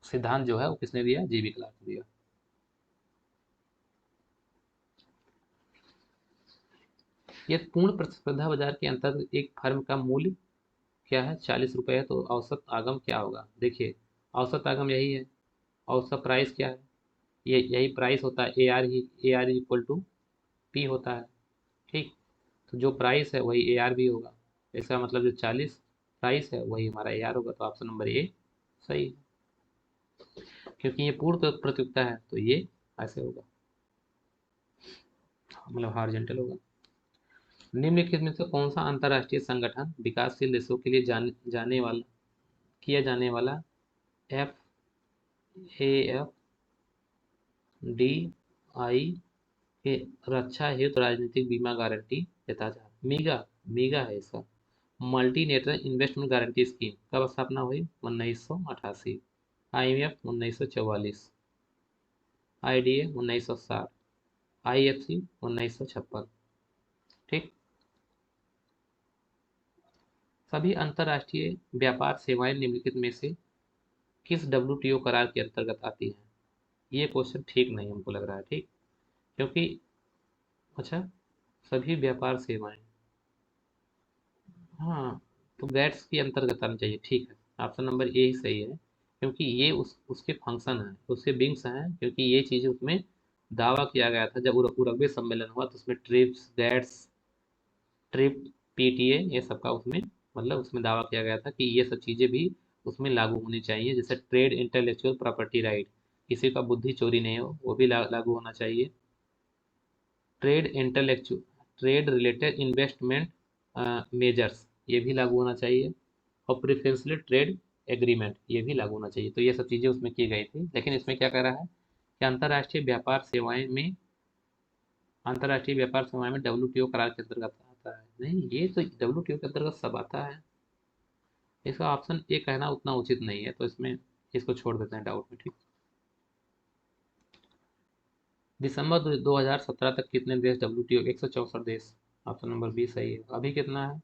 सिद्धांत जो है वो किसने दिया? जेबी क्लार्क ने दिया। यह पूर्ण प्रतिस्पर्धा बाजार के अंतर्गत एक फर्म का मूल्य क्या है? 40 रुपये है, तो औसत आगम क्या होगा? देखिए, औसत आगम यही है। औसत प्राइस क्या है? ये यही प्राइस होता है, A R equal to P होता है। ठीक, तो जो प्राइस है वही ए आर भी होगा। इसका मतलब जो 40 प्राइस है वही हमारा ए आर होगा, तो ऑप्शन नंबर ए सही है। क्योंकि ये पूर्ण प्रतियोगिता है, तो ये ऐसे होगा, मतलब हॉरिजॉन्टल होगा। निम्नलिखित में से कौन सा अंतर्राष्ट्रीय संगठन विकासशील देशों के लिए किया जाने वाला एफ डी आई के रक्षा हेतु राजनीतिक बीमा गारंटी देता है? मीगा, मीगा है इसका। मल्टीनेशनल इन्वेस्टमेंट गारंटी स्कीम कब स्थापना हुई? 1988। IMF 1944, IDA 1960, IFC 1956। ठीक, सभी अंतर्राष्ट्रीय व्यापार सेवाएं निम्नलिखित में से किस डब्ल्यूटीओ करार के अंतर्गत आती हैं? ये क्वेश्चन ठीक नहीं हमको लग रहा है। ठीक, क्योंकि, अच्छा, सभी व्यापार सेवाएं, हाँ, तो गैट्स के अंतर्गत आना चाहिए, ठीक है। ऑप्शन नंबर ए ही सही है, क्योंकि ये उसके फंक्शन है, उसके विंग्स हैं, क्योंकि ये चीज़ उसमें दावा किया गया था जब उरग्वे सम्मेलन हुआ, तो उसमें ट्रिप्स, गैट्स, ट्रिप, पीटीए, ये सबका उसमें मतलब उसमें दावा किया गया था कि ये सब चीज़ें भी उसमें लागू होनी चाहिए, जैसे ट्रेड, इंटेलेक्चुअल प्रॉपर्टी राइट, किसी का बुद्धि चोरी नहीं हो, वो भी लागू होना चाहिए। Trade intellectual, trade related investment measures, ये भी लागू होना चाहिए। और प्रिफरेंशियल ट्रेड एग्रीमेंट, ये भी लागू होना चाहिए। तो ये सब चीज़ें उसमें की गई थी, लेकिन इसमें क्या कह रहा है कि अंतर्राष्ट्रीय व्यापार सेवाएं में, अंतर्राष्ट्रीय व्यापार सेवाएं में डब्ल्यूटीओ करार के अंतर्गत आता है। नहीं, ये तो डब्ल्यूटीओ के अंतर्गत सब आता है। इसका ऑप्शन ए कहना उतना उचित नहीं है, तो इसमें इसको छोड़ देते हैं डाउट में, ठीक। दिसंबर 2017 तक कितने देश डब्ल्यूटीओ? 164 देश। ऑप्शन नंबर बी सही है। अभी कितना है?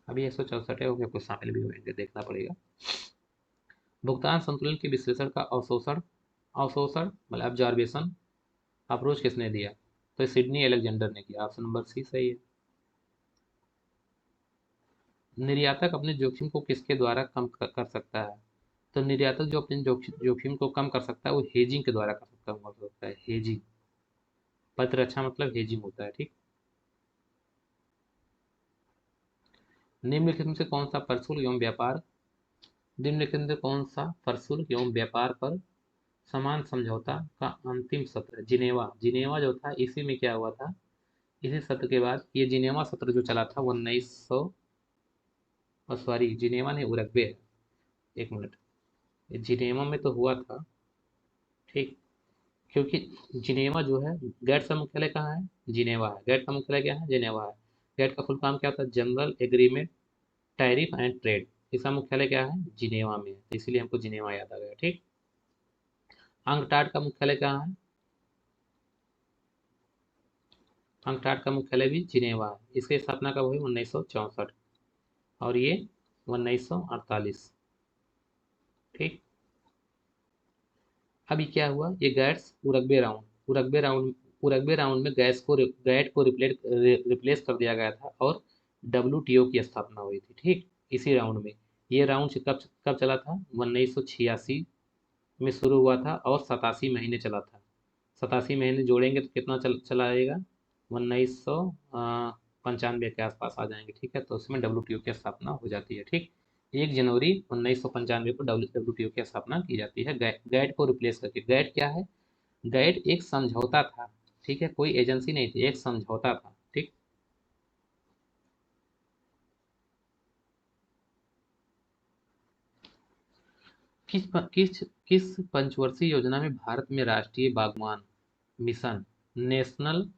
अभी 164 है, हो गया, कुछ शामिल भी होंगे, देखना पड़ेगा। भुगतान संतुलन के विश्लेषण का अवशोषण, अवशोषण मतलब ऑब्जर्वेशन अप्रोच किसने दिया? तो सिडनी एलेक्जेंडर ने किया। ऑप्शन नंबर सी सही है। निर्यातक अपने जोखिम को किसके द्वारा कम कर सकता है? तो निर्यातक जो अपने जोखिम को कम कर सकता है, वो हेजिंग के द्वारा कर सकता है, हेजिंग। प्रतिरक्षा मतलब हेजिंग होता है, ठीक। निम्नलिखित में से कौन सा प्रशुल्क एवं व्यापार, निम्नलिखित में से कौन सा प्रशुल्क एवं व्यापार पर समान समझौता का अंतिम सत्र है? जिनेवा, जिनेवा जो था, इसी में क्या हुआ था, इसी सत्र के बाद ये जिनेवा सत्र जो चला था वो 1900, सॉरी जिनेवा नहीं, उरुग्वे है। एक मिनट, ये जिनेवा में तो हुआ था, ठीक। क्योंकि जिनेवा जो है, गैट का मुख्यालय कहाँ है? जिनेवा है। गैट का मुख्यालय क्या है? जिनेवा है। गैट का फुल फॉर्म क्या होता है? General agreement tariff and trade. इसका मुख्यालय क्या है? जिनेवा में है, तो इसीलिए हमको जिनेवा याद आ गया, ठीक। अंकटाड का मुख्यालय कहाँ है? अंकटाड का मुख्यालय भी जिनेवा है। इसकी स्थापना कब हुई? 1964। और ये 1948, ठीक। अभी क्या हुआ, ये gets Uruguay round, Uruguay round में गैट को रिप्लेस कर दिया गया था, और डब्ल्यूटीओ की स्थापना हुई थी, ठीक। इसी राउंड में, ये राउंड कब कब चला था? 1986 में शुरू हुआ था, और 87 महीने चला था। 87 महीने जोड़ेंगे तो कितना चला आएगा? 1995 के आसपास आ जाएंगे, ठीक है। तो उसमें डब्ल्यूटीओ की स्थापना हो जाती है, ठीक। 1 जनवरी 1995 को डब्ल्यूटीओ की स्थापना की जाती है, गैट को रिप्लेस करके। गैट क्या है? गैट एक समझौता था, ठीक है, कोई एजेंसी नहीं थी, एक समझौता था, ठीक। किस पंचवर्षीय योजना में भारत में राष्ट्रीय बागवान मिशन, नेशनल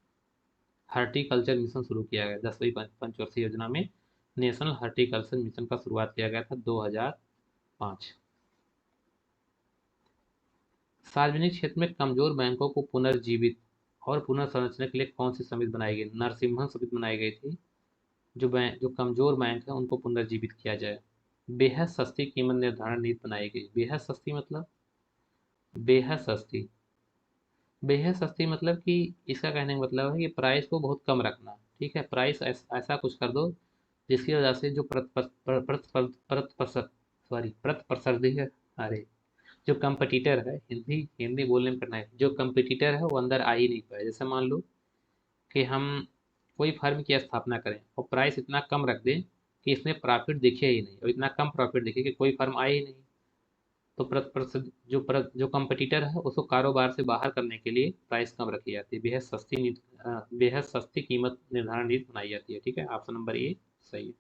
हॉर्टिकल्चर मिशन शुरू किया गया? 10वीं पंचवर्षीय योजना में नेशनल हॉर्टिकल्चर मिशन का शुरुआत किया गया था 2005। सार्वजनिक क्षेत्र में कमजोर बैंकों को पुनर्जीवित और पुनर्संरचना के लिए कौन सी समिति बनाई गई? नरसिम्हन समिति बनाई गई थी। जो कमजोर बैंक है उनको पुनर्जीवित किया जाए। बेहद सस्ती कीमत निर्धारण नीति बनाई गई। बेहद सस्ती मतलब, बेहद सस्ती, बेहद सस्ती मतलब कि इसका कहने का मतलब है कि प्राइस को बहुत कम रखना, ठीक है। प्राइस ऐसा कुछ कर दो जिसकी वजह से जो प्रतिस्पर्धी है, अरे, जो कंपटीटर है, हिंदी हिंदी बोलने में करना है, जो कंपटीटर है वो अंदर आ ही नहीं पाए। जैसे मान लो कि हम कोई फर्म की स्थापना करें और प्राइस इतना कम रख दें कि इसमें प्रॉफिट दिखे ही नहीं, और इतना कम प्रॉफिट दिखे कि कोई फर्म आए ही नहीं। तो जो कंपटीटर है उसको कारोबार से बाहर करने के लिए प्राइस कम रखी जाती है, बेहद सस्ती कीमत निर्धारण नीति बनाई जाती है, ठीक है। ऑप्शन नंबर ए सही है।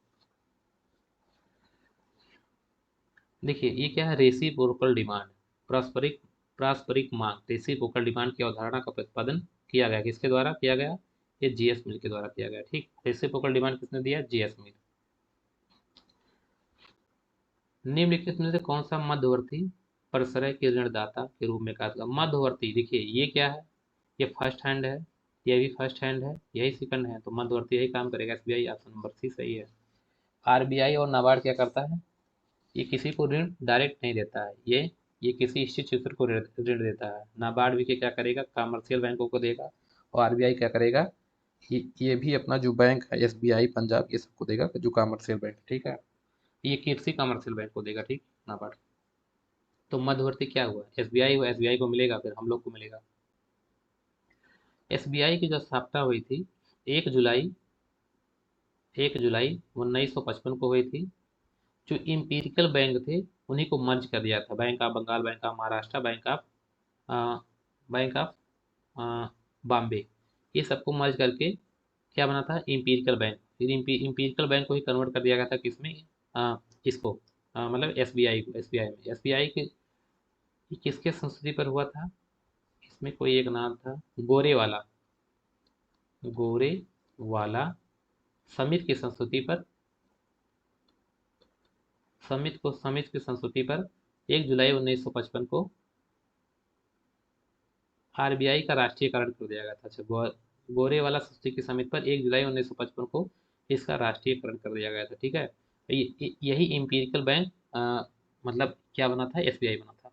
देखिए ये क्या है, रेसिप्रोकल डिमांड, पारस्परिक पारस्परिक मांग, रेसिप्रोकल डिमांड की अवधारणा का प्रतिपादन किया गया, किसके द्वारा किया गया? ये जीएस मिल के द्वारा किया गया, ठीक। रेसिप्रोकल डिमांड किसने दिया? जीएस मिल। निम्नलिखित में से कौन सा मध्यवर्ती परसरय के ऋणदाता के रूप में कार्य करता है? मध्यवर्ती, देखिए ये क्या है, ये फर्स्ट हैंड है, ये भी फर्स्ट हैंड है, यही सेकंड है, तो मध्यवर्ती यही काम करेगा, एसबीआई। ऑप्शन नंबर सी सही है। आरबीआई और नाबार्ड क्या करता है? ये किसी को ऋण डायरेक्ट नहीं देता है, ये किसी इंस्टीट्यूशन को ऋण ऋण देता है। नाबार्ड भी क्या करेगा? कमर्शियल बैंकों को देगा, और आरबीआई क्या करेगा? ये भी अपना जो बैंक है एसबीआई, पंजाब, ये सबको देगा जो कमर्शियल बैंक, ठीक है। ये किसी कमर्शियल बैंक को देगा, ठीक ना बात। तो मध्यवर्ती क्या हुआ, एसबीआई हुआ, एसबीआई को मिलेगा, फिर हम लोग को मिलेगा। एसबीआई की जो स्थापना हुई थी 1 जुलाई 1 जुलाई 1955 को हुई थी। जो इम्पीरिकल बैंक थे उन्हीं को मर्ज कर दिया था, bank of Bengal, bank of Maharashtra, bank of Bombay, ये सबको मर्ज करके क्या बना था, इम्पीरिकल बैंक। फिर इम्पीरिकल बैंक को ही कन्वर्ट कर दिया गया था किसमें, इसको, मतलब एसबीआई को, एसबीआई में, एसबीआई के ये किसके संस्कृति पर हुआ था, इसमें कोई एक नाम था, गोरे वाला, गोरे वाला समित की संस्कृति पर, समित की संस्कृति पर 1 जुलाई 1955 को आरबीआई का राष्ट्रीयकरण कर दिया गया था। अच्छा, गोरे वाला संस्कृति की समिति पर 1 जुलाई 1955 को इसका राष्ट्रीयकरण कर दिया गया था, ठीक है। यही इम्पीरिकल बैंक मतलब क्या बना था, एसबीआई बना था।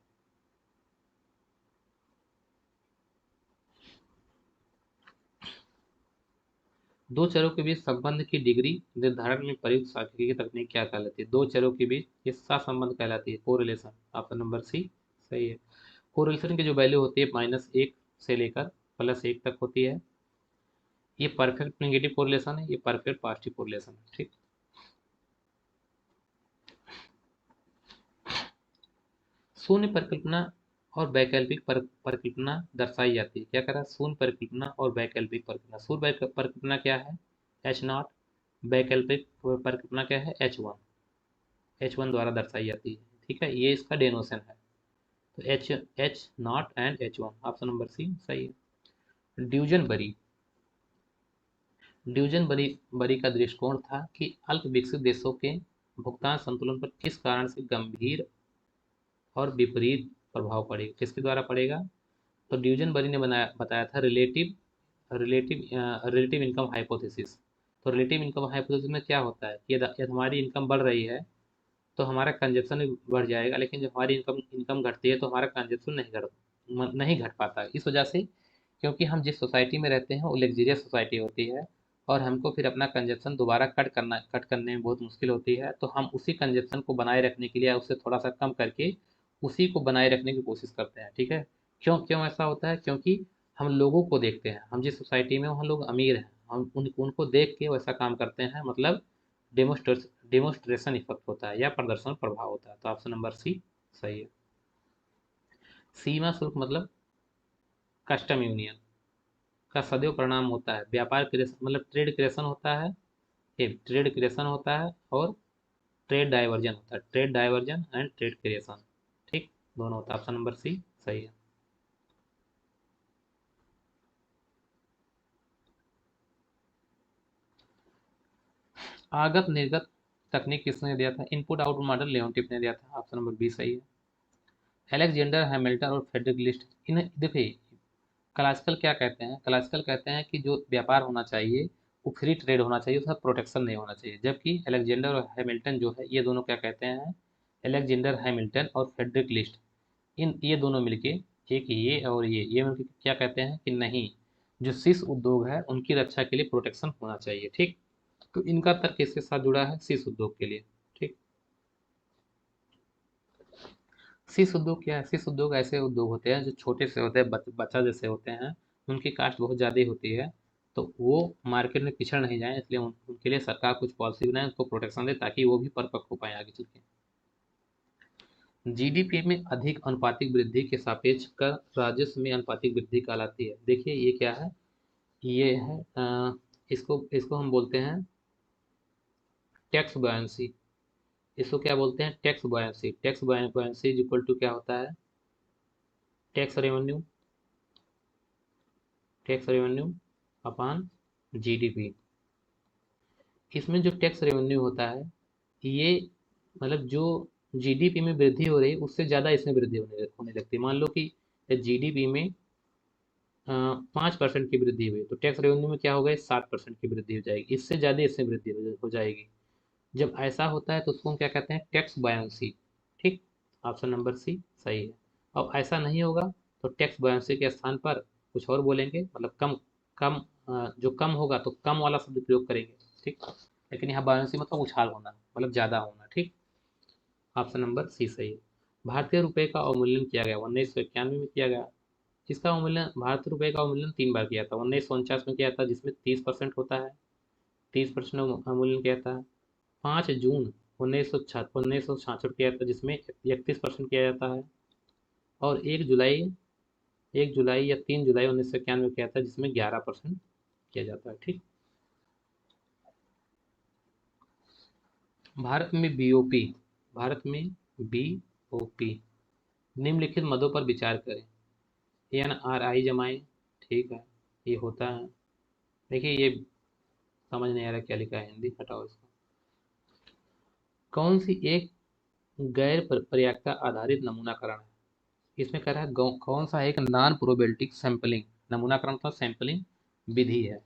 दो चरों के बीच संबंध की डिग्री निर्धारण में प्रयुक्त सांख्यिकीय तकनीक क्या कहलाती है, दो चरों के बीच ये सहसंबंध कहलाती है, कोरिलेशन। ऑप्शन नंबर सी सही है। कोरिलेशन की जो वैल्यू होती है -1 से लेकर +1 तक होती है। ये परफेक्ट नेगेटिव कोरिलेशन है, ये परफेक्ट पॉजिटिव कोरिलेशन है, ठीक। शून्य परिकल्पना और वैकल्पिक परिकल्पना दर्शाई जाती है, क्या कह रहा है, शून्य परिकल्पना और वैकल्पिक परिकल्पना। शून्य परिकल्पना क्या है, H0, वैकल्पिक परिकल्पना क्या है, H1 द्वारा दर्शाई जाती है, ठीक है। ये इसका डेनोशन है। तो H0 and H1, option number C सही है। ड्यूजन बरी, ड्यूजन बरी बरी का दृष्टिकोण था कि अल्प विकसित देशों के भुगतान संतुलन पर किस कारण से गंभीर और विपरीत प्रभाव पड़ेगा, किसके द्वारा पड़ेगा। तो ड्यूजन बरी ने बताया था रिलेटिव रिलेटिव इनकम हाइपोथेसिस। तो रिलेटिव इनकम हाइपोथेसिस में क्या होता है, यदि हमारी इनकम बढ़ रही है तो हमारा कंजप्शन भी बढ़ जाएगा, लेकिन जब हमारी इनकम इनकम घटती है तो हमारा कंजप्शन नहीं घट पाता है। इस वजह से, क्योंकि हम जिस सोसाइटी में रहते हैं वो लग्जीरियस सोसाइटी होती है, और हमको फिर अपना कंजप्शन दोबारा कट करने में बहुत मुश्किल होती है, तो हम उसी कंजप्शन को बनाए रखने के लिए उससे थोड़ा सा कम करके उसी को बनाए रखने की कोशिश करते हैं, ठीक है। क्यों क्यों ऐसा होता है, क्योंकि हम लोगों को देखते हैं, हम जिस सोसाइटी में हम लोग अमीर हैं, हम उनको देख के वैसा काम करते हैं, मतलब डेमोस्ट्रेशन इफेक्ट होता है या प्रदर्शन प्रभाव होता है। तो ऑप्शन नंबर सी सही है। सीमा शुल्क मतलब कस्टम यूनियन का सदैव परिणाम होता है व्यापार क्रिएशन, मतलब ट्रेड क्रिएशन होता है, ये ट्रेड क्रिएशन होता है, और ट्रेड डाइवर्जन होता है, trade diversion and trade creation, ठीक, दोनों होता है। ऑप्शन नंबर सी सही है। आगत निर्गत तकनीक किसने दिया था, इनपुट आउटपुट मॉडल लियोनटिफ ने दिया था, ऑप्शन नंबर बी सही है। अलेक्जेंडर हैमिल्टन और फ्रेडरिक लिस्ट, इन्हें देखिए, क्लासिकल क्या कहते हैं, क्लासिकल कहते हैं कि जो व्यापार होना चाहिए वो फ्री ट्रेड होना चाहिए, उसका प्रोटेक्शन नहीं होना चाहिए। जबकि अलेक्जेंडर और हैमिल्टन जो है, ये दोनों क्या कहते हैं, अलेक्जेंडर हैमिल्टन और फ्रेडरिक लिस्ट, इन ये दोनों मिलके, एक ये और ये मिलके क्या कहते हैं कि नहीं, जो शीर्ष उद्योग है उनकी रक्षा के लिए प्रोटेक्शन होना चाहिए, ठीक। तो इनका तर्क किसके साथ जुड़ा है, शीर्ष उद्योग के लिए, ठीक। शीर्ष उद्योग क्या है, शीर्ष उद्योग ऐसे उद्योग होते हैं जो छोटे से होते हैं, बच्चा जैसे होते हैं, उनकी कास्ट बहुत ज़्यादा होती है, तो वो मार्केट में पिछड़ नहीं जाए, इसलिए उनके लिए सरकार कुछ पॉलिसी बनाए, उनको प्रोटेक्शन दे, ताकि वो भी परिपक्व हो पाए आगे चल के। जीडीपी में अधिक अनुपातिक वृद्धि के सापेक्ष कर राजस्व में अनुपातिक वृद्धि कहलाती है। देखिए ये क्या है, ये है इसको इसको हम बोलते हैं टैक्स बयान्सी। इसको क्या बोलते हैं, tax buoyancy. Tax buoyancy is equal to क्या होता है, tax revenue, tax revenue upon GDP. इसमें जो टैक्स रेवेन्यू होता है, ये मतलब जो जीडीपी में वृद्धि हो रही है उससे ज़्यादा इसमें वृद्धि होने लगती है। मान लो कि जीडीपी में 5% की वृद्धि हुई, तो टैक्स रेवेन्यू में क्या होगा, 7% की वृद्धि हो जाएगी, इससे ज़्यादा इसमें वृद्धि हो जाएगी। जब ऐसा होता है तो उसको हम क्या कहते हैं, टैक्स बायंसी, ठीक। ऑप्शन नंबर सी सही है। अब ऐसा नहीं होगा तो टैक्स बायंसी के स्थान पर कुछ और बोलेंगे, मतलब कम कम जो कम होगा तो कम वाला शब्द प्रयोग करेंगे, ठीक। लेकिन यहाँ बायसी मतलब उछाल होना, मतलब ज़्यादा होना, ठीक। ऑप्शन नंबर सी सही है। भारतीय रुपए का अवमूल्यन किया गया 1991 में किया गया। इसका अवमूल्यन, भारतीय रुपए का अवमूल्यन 3 बार किया था। 1949 में किया था जिसमें 30% होता है, 30% अवमूल्यन किया था। 5 जून 1966 किया था जिसमें 31% किया जाता है। और 1 जुलाई या 3 जुलाई 1991 किया था जिसमें 11% किया जाता है, ठीक। भारत में बीओपी, भारत में बीओपी निम्नलिखित मदों पर विचार करें। NRI जमाएं, ठीक है, ये होता है। देखिए ये समझ नहीं आ रहा क्या लिखा है, हिंदी हटाओ इसको। कौन सी एक गैर प्रयाक्ता आधारित नमूनाकरण है? इसमें कह रहा है कौन सा एक नॉन प्रोबेबिलिटी सैंपलिंग नमूनाकरण था, सैंपलिंग विधि है।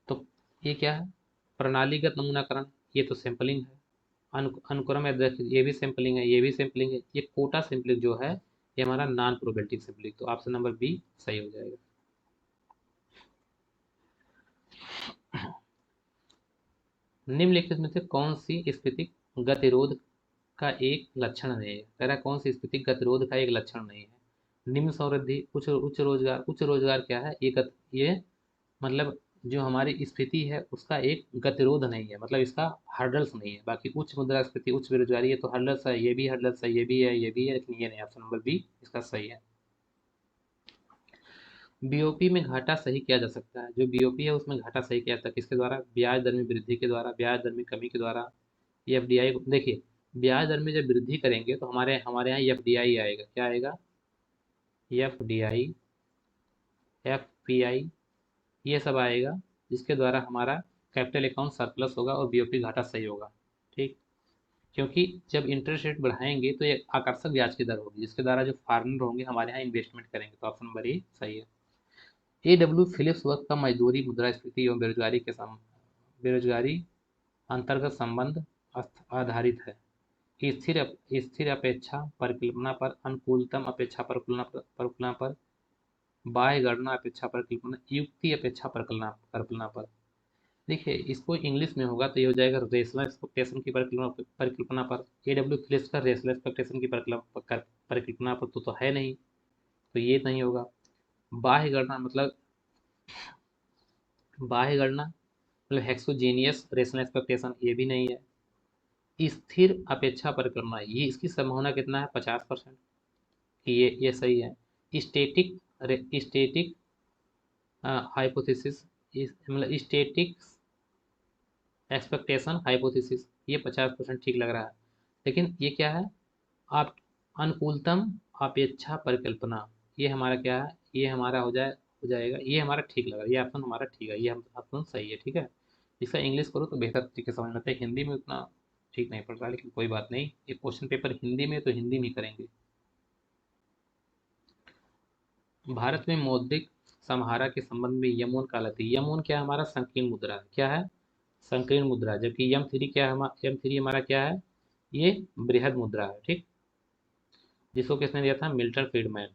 तो ये क्या है? प्रणालीगत नमूनाकरण, ये तो सैंपलिंग है। अनुक्रम यादृच्छिक, ये भी सैंपलिंग है, ये भी सैंपलिंग है। ये कोटा सैंपलिंग जो है ये हमारा नॉन प्रोबेबिलिटी सैंपलिंग, तो ऑप्शन नंबर बी सही हो जाएगा। निम्नलिखित में से कौन सी स्थिति गतिरोध का एक लक्षण नहीं है? कह रहा है कौन सी स्थिति गतिरोध का एक लक्षण नहीं है? निम्न समृद्धि, उच्च उच्च रोजगार। उच्च रोजगार क्या है? ये मतलब जो हमारी स्थिति है उसका एक गतिरोध नहीं है, मतलब इसका हर्डल्स नहीं है। बाकी उच्च मुद्रास्फीति, उच्च बेरोजगारी, ये तो हर्डल्स है, ये भी हर्डल्स है, ये भी है, ये भी है, लेकिन ये नहीं। ऑप्शन नंबर बी इसका सही है। बीओपी में घाटा सही किया जा सकता है। जो बीओपी है उसमें घाटा सही किया जाता है किसके द्वारा? ब्याज दर में वृद्धि के द्वारा, ब्याज दर में कमी के द्वारा। ये एफडीआई, देखिए ब्याज दर में जब वृद्धि करेंगे तो हमारे हमारे यहाँ एफडीआई आएगा। क्या आएगा? एफडीआई, एफपीआई, ये सब आएगा, जिसके द्वारा हमारा कैपिटल अकाउंट सरप्लस होगा और बीओपी घाटा सही होगा, ठीक। क्योंकि जब इंटरेस्ट रेट बढ़ाएंगे तो ये आकर्षक ब्याज की दर होगी जिसके द्वारा जो फार्मर होंगे हमारे यहाँ इन्वेस्टमेंट करेंगे, तो ऑप्शन नंबर ए सही है। AW फिलिप्स वर्क का मजदूरी, मुद्रास्फीति एवं बेरोजगारी अंतर्गत संबंध आधारित है। स्थिर अपेक्षा परिकल्पना पर, अनुकूलतम अपेक्षा परिकल्पना पर, बाह्य गणना अपेक्षा परिकल्पना, युक्ति अपेक्षा परिकल्पना पर। देखिए इसको इंग्लिश में होगा तो ये हो जाएगा रेशनल एक्सपेक्टेशन की परिकल्पना पर। AW फिलिप्स का रेशनल एक्सपेक्टेशन की परिकल्पना पर तो है नहीं, तो ये नहीं होगा। बाह्य गणना मतलब, बाह्य गणना मतलब हेक्सोजीनियस रेशनल एक्सपेक्टेशन, ये भी नहीं है। स्थिर अपेक्षा परिकल्पना, ये इसकी संभावना कितना है? 50%, कि ये सही है। स्टेटिक स्टेटिक हाइपोथेसिस, मतलब स्टेटिक एक्सपेक्टेशन हाइपोथेसिस, ये 50% ठीक लग रहा है। लेकिन ये क्या है? आप अनुकूलतम अपेक्षा परिकल्पना, ये हमारा क्या है? ये हमारा हो जाएगा, ये हमारा ठीक लग रहा है, ये ऑप्शन हमारा ठीक है, ये हम ऑप्शन सही है, ठीक है। इसका इंग्लिश करो तो बेहतर तरीके से समझ में आता है, हिंदी में उतना ठीक नहीं पड़ रहा, लेकिन कोई बात नहीं। ये क्वेश्चन पेपर हिंदी में तो हिंदी में ही करेंगे। भारत में मौद्रिक समाहरा के संबंध में यमोन कहलाती है। यमोन क्या है? हमारा संकीर्ण मुद्रा है। क्या है? संकीर्ण मुद्रा। जबकि यम3 क्या है? यम3 हमारा क्या है? ये बृहद मुद्रा है, ठीक। जिसको किसने दिया था? Milton Friedman,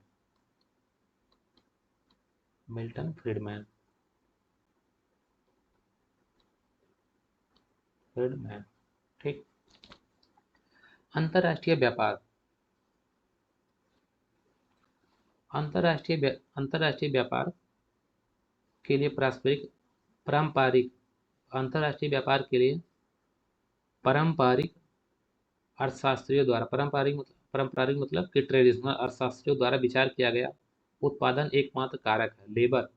Milton Friedman, Friedman, ठीक। अंतर्राष्ट्रीय व्यापार, अंतर्राष्ट्रीय व्यापार के लिए पारंपरिक, अंतर्राष्ट्रीय व्यापार के लिए पारंपरिक अर्थशास्त्रियों द्वारा, पारंपरिक मतलब कि ट्रेडिशनल अर्थशास्त्रियों द्वारा विचार किया गया उत्पादन एकमात्र कारक है लेबर।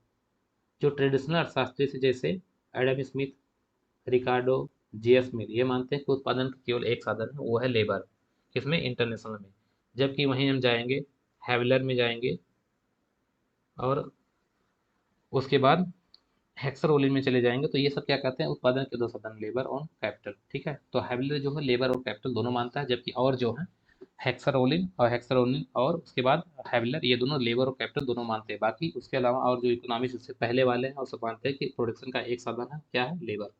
जो ट्रेडिशनल अर्थशास्त्री से जैसे एडम स्मिथ, रिकार्डो, JS मिल, ये मानते हैं कि उत्पादन का केवल एक साधन है, वो है लेबर। किसमें? इंटरनेशनल में। जबकि वहीं हम जाएंगे, हैवलर में जाएंगे, और उसके बाद हेक्सर ओलिन में चले जाएंगे, तो ये सब क्या कहते हैं? उत्पादन के दो साधन, लेबर और कैपिटल, ठीक है। तो हैवलर जो है लेबर और कैपिटल दोनों मानता है, जबकि और जो है हेक्सर ओलिन और उसके बाद हैवलर, ये दोनों लेबर और कैपिटल दोनों मानते हैं। बाकी उसके अलावा और जो इकोनॉमिक्स उससे पहले वाले हैं और सब मानते हैं कि प्रोडक्शन का एक साधन है, क्या है? लेबर।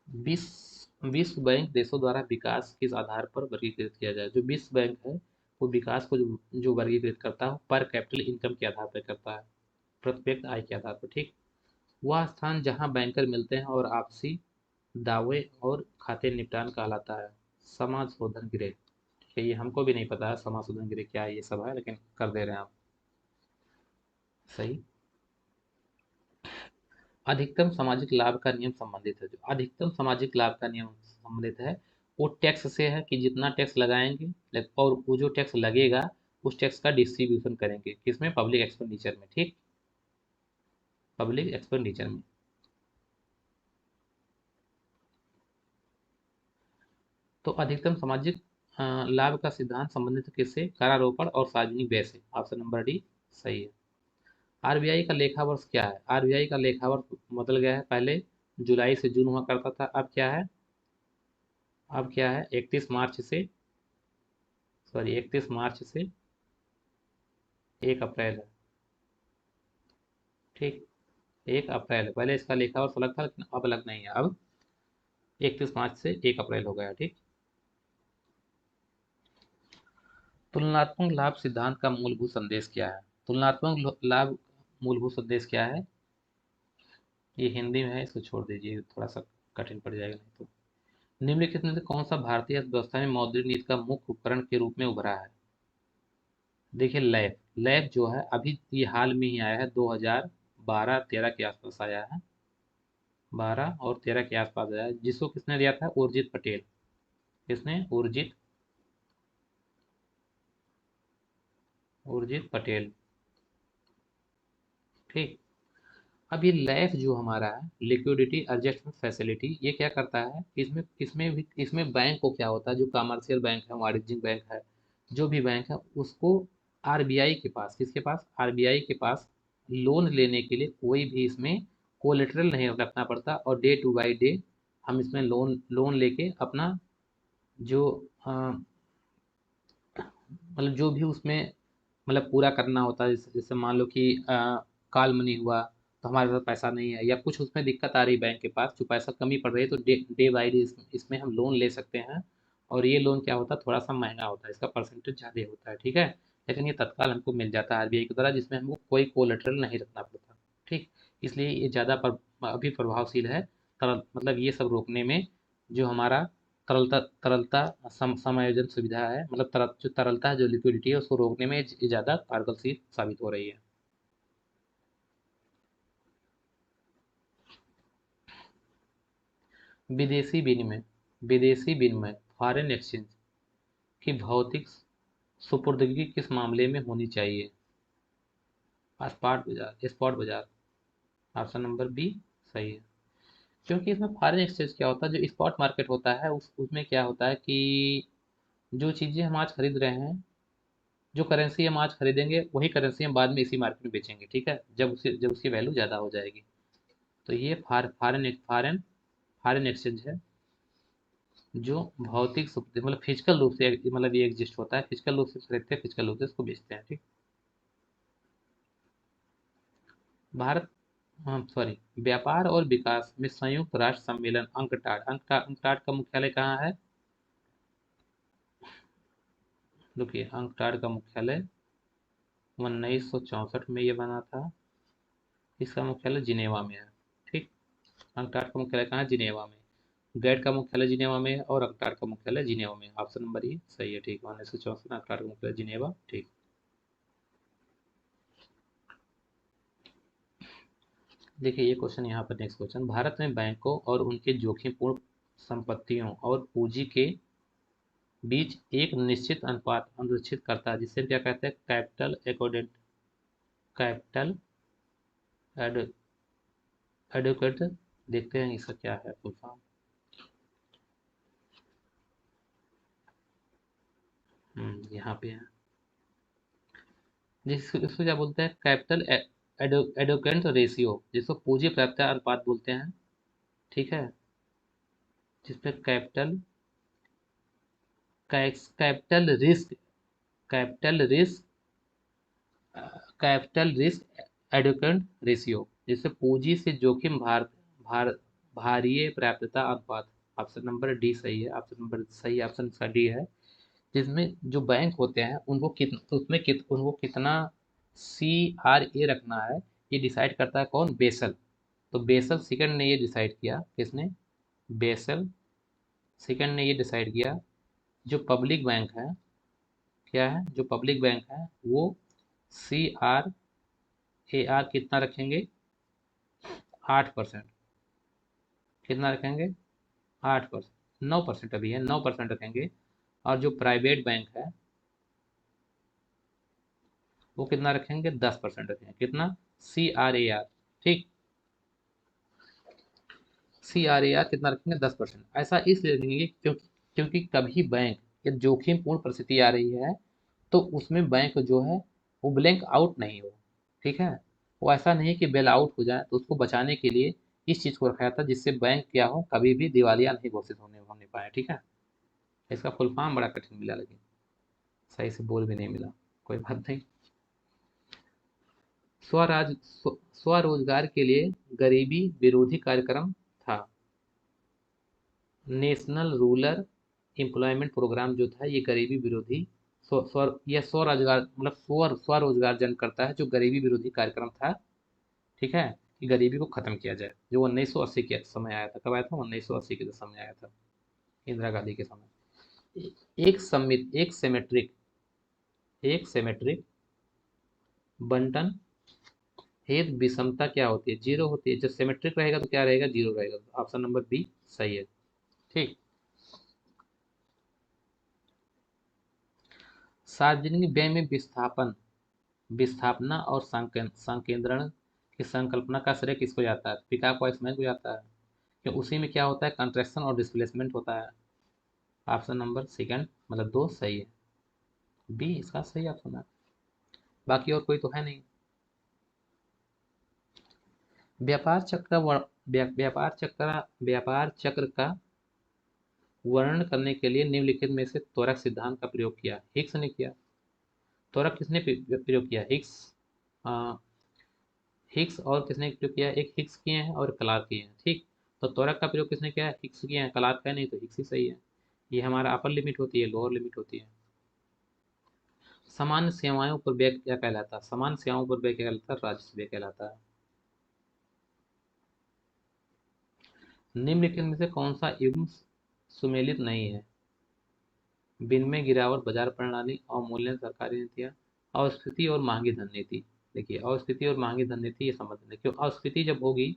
विश्व विश्व बैंक देशों द्वारा विकास किस आधार पर वर्गीकृत किया जाए? जो विश्व बैंक है वो विकास को जो वर्गीकृत करता है पर कैपिटल इनकम के आधार पर करता है, प्रत्यक्ष आय के आधार पर। ठीक, वह स्थान जहां बैंकर मिलते हैं और आपसी दावे और खाते निपटान कहलाता है समाज शोधन गृह। ठीक है, ये हमको भी नहीं पता है समाज शोधन गृह क्या है, ये सब है, लेकिन कर दे रहे हैं आप सही। अधिकतम सामाजिक लाभ का नियम संबंधित है, जो अधिकतम सामाजिक लाभ का नियम संबंधित है वो टैक्स से है कि जितना टैक्स लगाएंगे और वो जो टैक्स लगेगा उस टैक्स का डिस्ट्रीब्यूशन करेंगे किसमें, पब्लिक एक्सपेंडिचर में। ठीक, पब्लिक एक्सपेंडिचर में। तो अधिकतम सामाजिक लाभ का सिद्धांत संबंधित किससे, करारोपण और सार्वजनिक व्यय से। ऑप्शन नंबर डी सही है। आरबीआई का लेखा वर्ष क्या है, आरबीआई का लेखा वर्ष बदल गया है, पहले जुलाई से जून हुआ करता था, अब क्या है, अब क्या है 31 मार्च से, सॉरी 31 मार्च से 1 अप्रैल है। ठीक, 1 अप्रैल है, पहले इसका लेखा वर्ष अलग था लेकिन अब अलग नहीं है, अब 31 मार्च से 1 अप्रैल हो गया। ठीक, तुलनात्मक लाभ सिद्धांत का मूलभूत संदेश क्या है, तुलनात्मक लाभ मूलभूत संदेश क्या है, ये हिंदी में है, इसको छोड़ दीजिए, थोड़ा सा कठिन पड़ जाएगा नहीं तो। निम्नलिखित में से कौन सा भारतीय अर्थव्यवस्था में मौद्रिक नीति का मुख्य उपकरण के रूप में उभरा है। देखिए लैप, लैप जो है अभी ये हाल में ही आया है, 2012-13 के आसपास आया है, 12 और 13 के आसपास आया है, जिसको किसने दिया था, उर्जित पटेल। किसने, उर्जित, उर्जित पटेल। ठीक, अब ये लैफ जो हमारा है, लिक्विडिटी एडजस्टमेंट फैसिलिटी, ये क्या करता है, इसमें बैंक को क्या होता है, जो कमर्शियल बैंक है, वाणिज्यिक बैंक है, जो भी बैंक है उसको आरबीआई के पास, किसके पास, आरबीआई के पास लोन लेने के लिए कोई भी इसमें कोलेटरल नहीं रखना पड़ता, और डे टू बाई डे हम इसमें लोन लोन लेके अपना जो मतलब जो भी उसमें मतलब पूरा करना होता है, जैसे जैसे मान लो कि काल मनी हुआ तो हमारे पास पैसा नहीं है, या कुछ उसमें दिक्कत आ रही है बैंक के पास, जो पैसा कमी पड़ रही है, तो डे डे बाई डे इसमें हम लोन ले सकते हैं। और ये लोन क्या होता है, थोड़ा सा महंगा होता है, इसका परसेंटेज ज़्यादा होता है। ठीक है, लेकिन ये तत्काल हमको मिल जाता है आरबीआई के द्वारा, जिसमें हमको कोई कोलेटरल नहीं रखना पड़ता। ठीक, इसलिए ये ज़्यादा अभी प्रभावशील है, तरल मतलब ये सब रोकने में, जो हमारा तरलता तरलता समायोजन सुविधा है, मतलब जो तरलता है, जो लिक्विडिटी है, उसको रोकने में ये ज़्यादा कारगर साबित हो रही है। विदेशी विनिमय, विदेशी विनिमय फॉरेन एक्सचेंज की भौतिक सुपुर्दगी किस मामले में होनी चाहिए, स्पॉट बाजार। ऑप्शन नंबर बी सही है। क्योंकि इसमें फॉरेन एक्सचेंज क्या होता है, जो स्पॉट मार्केट होता है उसमें क्या होता है कि जो चीज़ें हम आज खरीद रहे हैं, जो करेंसी हम आज खरीदेंगे वही करेंसी हम बाद में इसी मार्केट में बेचेंगे। ठीक है, जब उसकी वैल्यू ज़्यादा हो जाएगी। तो ये फॉरेन फॉरेन एक्सचेंज है, जो भौतिक मतलब फिजिकल रूप से मतलब ये एग्जिस्ट होता है, फिजिकल रूप से खरीदते हैं, फिजिकल रूप से इसको बेचते हैं। ठीक, भारत, हाँ सॉरी, व्यापार और विकास में संयुक्त राष्ट्र सम्मेलन अंकटाड का मुख्यालय कहाँ है, देखिए अंकटाड का मुख्यालय 1964 में ये बना था, इसका मुख्यालय जिनेवा में है। ठीक, अंकटाड का मुख्यालय कहाँ है, जिनेवा में। गैट का मुख्यालय जिनेवा में है और अंकटाड का मुख्यालय जिनेवा में है। ऑप्शन नंबर ई सही है। ठीक, 1964 में अंकटाड का मुख्यालय जिनेवा। ठीक, देखिए ये क्वेश्चन यहाँ पर, नेक्स्ट क्वेश्चन, भारत में बैंकों और उनके जोखिमपूर्ण संपत्तियों और पूंजी के बीच एक निश्चित अनुपात अनुरक्षित करता है, जिसे क्या कहते हैं, कैपिटल एकोडेंट, कैपिटल एडुकेट। देखते हैं इसका क्या है फुल फॉर्म। यहाँ पे है, इसको क्या बोलते हैं, कैपिटल एडुकेंट रेशियो, जिसको पूंजी प्राप्यता अनुपात बोलते हैं। ठीक है, जिसपे capital risk, capital risk capital risk adequate ratio, जिससे पूंजी से जोखिम भार भारीय प्राप्यता अनुपात। ऑप्शन नंबर डी सही है, ऑप्शन नंबर सही, ऑप्शन इसका डी है। जिसमें जो बैंक होते हैं उनको कितना CRA रखना है, ये डिसाइड करता है कौन? बेसल। तो बेसल सेकंड ने ये डिसाइड किया, किसने? बेसल सेकंड ने ये डिसाइड किया, जो पब्लिक बैंक है, क्या है, जो पब्लिक बैंक है वो CRAR कितना रखेंगे? 8%। कितना रखेंगे? 8%। 9% अभी है, 9% रखेंगे। और जो प्राइवेट बैंक है वो कितना रखेंगे? 10% रखेंगे। कितना? CRAR। ठीक, CRAR कितना रखेंगे? 10%। ऐसा इसलिए रखेंगे क्योंकि कभी बैंक या जोखिमपूर्ण परिस्थिति आ रही है तो उसमें बैंक जो है वो ब्लैंक आउट नहीं हो। ठीक है, वो ऐसा नहीं कि बेल आउट हो जाए, तो उसको बचाने के लिए इस चीज को रखा जाता है, जिससे बैंक क्या हो, कभी भी दिवालिया नहीं घोषित होने पाए। ठीक है, इसका फुल फॉर्म बड़ा कठिन मिला, लेकिन सही से बोल भी नहीं मिला, कोई बात नहीं। स्वरोजगार के लिए गरीबी विरोधी कार्यक्रम था। नेशनल रूरल एम्प्लॉयमेंट प्रोग्राम जो था, ये गरीबी विरोधी यह स्वरोजगार मतलब स्वरोजगार जन करता है, जो गरीबी विरोधी कार्यक्रम था। ठीक है, कि गरीबी को खत्म किया जाए, जो 1980 के समय आया था। कब आया था? 1980 के समय आया था, इंदिरा गांधी के समय। एक सेमेट्रिक बंटन हेतु विषमता क्या होती है? जीरो होती है। जब सिमेट्रिक रहेगा तो क्या रहेगा? जीरो रहेगा। तो ऑप्शन नंबर बी सही है। ठीक, सार्वजनिक व्यय में विस्थापना और संकेंद्रण की संकल्पना का श्रेय किसको जाता है? पिकाको आइसमैन को जाता है, कि उसी में क्या होता है? कंट्रैक्शन और डिस्प्लेसमेंट होता है। ऑप्शन नंबर सेकंड मतलब दो सही है, बी इसका सही ऑप्शन है। बाकी और कोई तो है नहीं। व्यापार चक्र का व्यापार चक्र का वर्णन करने के लिए निम्नलिखित में से त्वरक सिद्धांत का प्रयोग किया? हिग्स ने किया। त्वरक किसने प्रयोग किया? हिग्स। आ, हिग्स और किसने प्रयोग किया? एक हिग्स किए हैं और क्लार्क किए हैं। ठीक, तो त्वरक का प्रयोग किसने किया है? हिग्स किए हैं, क्लार्क का नहीं, तो हिग्स ही सही है। ये हमारा अपर लिमिट होती है, लोअर लिमिट होती है। सामान्य सेवाओं पर व्यय क्या कहलाता है? सामान्य सेवाओं पर व्यय क्या कहलाता है? राजस्व व्यय कहलाता है। निम्नलिखित में से कौन सा युग्म सुमेलित नहीं है? विनिमय गिरावट, बाजार प्रणाली, अवमूल्यन, सरकारी नीतियां, अस्फीति और महंगी धन नीति। देखिए, अस्फीति और महंगी धन नीति ये समझ लें, क्यों अस्फीति जब होगी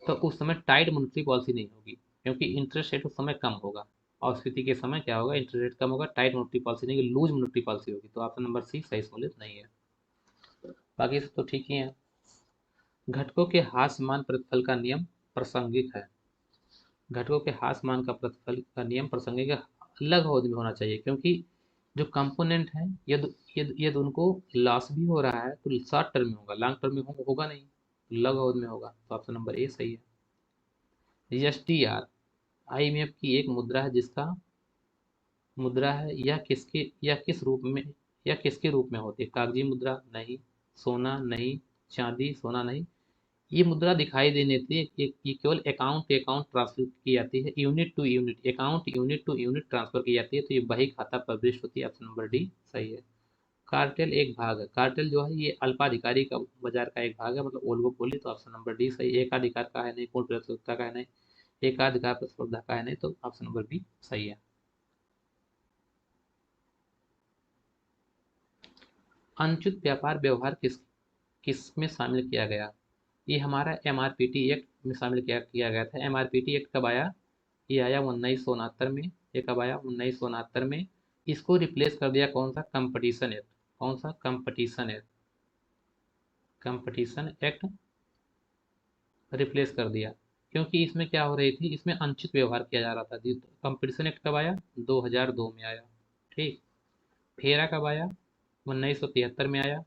तो उस समय टाइट मॉनेटरी पॉलिसी नहीं होगी, क्योंकि इंटरेस्ट रेट उस समय कम होगा। अस्फीति के समय क्या होगा? इंटरेस्ट रेट कम होगा, टाइट मॉनेटरी पॉलिसी नहीं, लूज मॉनेटरी पॉलिसी होगी। तो ऑप्शन नंबर सी सही सम्मिलित नहीं है। बाकी सब तो ठीक ही है। घटकों के हास्यमान प्रतिफल का नियम प्रासंगिक है। घटकों के हास्यमान का प्रतिफल का नियम प्रासंगिक है, अलग अवधि में होना चाहिए, क्योंकि जो कंपोनेंट है यदि उनको लॉस भी हो रहा है तो शॉर्ट टर्म में होगा, लॉन्ग टर्म में होगा नहीं, लॉन्ग अवधि में होगा। तो ऑप्शन नंबर ए सही है। SDR IMF की एक मुद्रा है, यह किस रूप में, यह किसके रूप में होती है? कागजी मुद्रा नहीं, सोना नहीं, चांदी सोना नहीं। ये मुद्रा दिखाई देने देती है कि ये केवल अकाउंट टू अकाउंट ट्रांसफर की जाती है, unit to unit, account unit to unit transfer की जाती है, तो ये बही खाता प्रविष्ट होती है। ऑप्शन नंबर डी सही है। कार्टेल एक भाग है, कार्टेल जो है ये अल्पाधिकारी का बाजार का एक भाग है, मतलब ओलिगोपोली। तो ऑप्शन नंबर डी सही। एकाधिकार का है नहीं, पूर्ण प्रतियोगिता का है नहीं, एकाधिकार प्रतिस्पर्धा का है नहीं, तो ऑप्शन नंबर बी सही है। अनुचित व्यापार व्यवहार किस में शामिल किया गया? ये हमारा MRPT एक्ट में शामिल किया गया था। MRPT एक्ट कब आया? ये आया 1969 में। ये कब आया? 1969 में। इसको रिप्लेस कर दिया कौन सा? Competition act. कौन सा? Competition act. Competition act replace कर दिया, क्योंकि इसमें क्या हो रही थी, इसमें अनुचित व्यवहार किया जा रहा था। कंपटीशन एक्ट कब आया? 2002 में आया। ठीक, फेरा कब आया? 1973 में आया।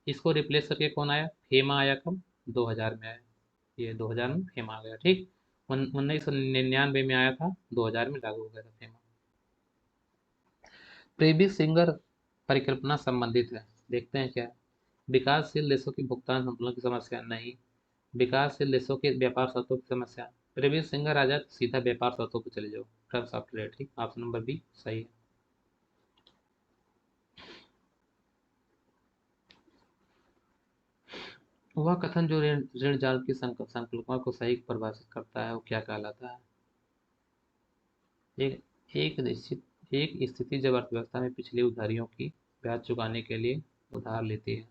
इसको रिप्लेस करके कौन आया? फेमा आया। कब? 2000 में आया। ये 2000 में फेमा आ गया। ठीक, 1999 में आया था, 2000 में लागू हो गया था फेमा। प्रीवियस सिंगर परिकल्पना संबंधित है, देखते हैं क्या है। विकासशील देशों की भुगतान संतुलन की समस्या नहीं, विकासशील देशों के व्यापार शर्तों की समस्या। प्रीवियस सिंगर आ जाए तो सीधा व्यापार शर्तों पर चले जाओ, टर्म्स ऑफ ट्रेड। ठीक, ऑप्शन नंबर बी सही है। वह कथन जो ऋण ऋण जाल की संकल्पना को सही परिभाषित करता है वो क्या कहलाता है? एक एक निश्चित एक स्थिति जब अर्थव्यवस्था में पिछली उधारियों की ब्याज चुकाने के लिए उधार लेती है।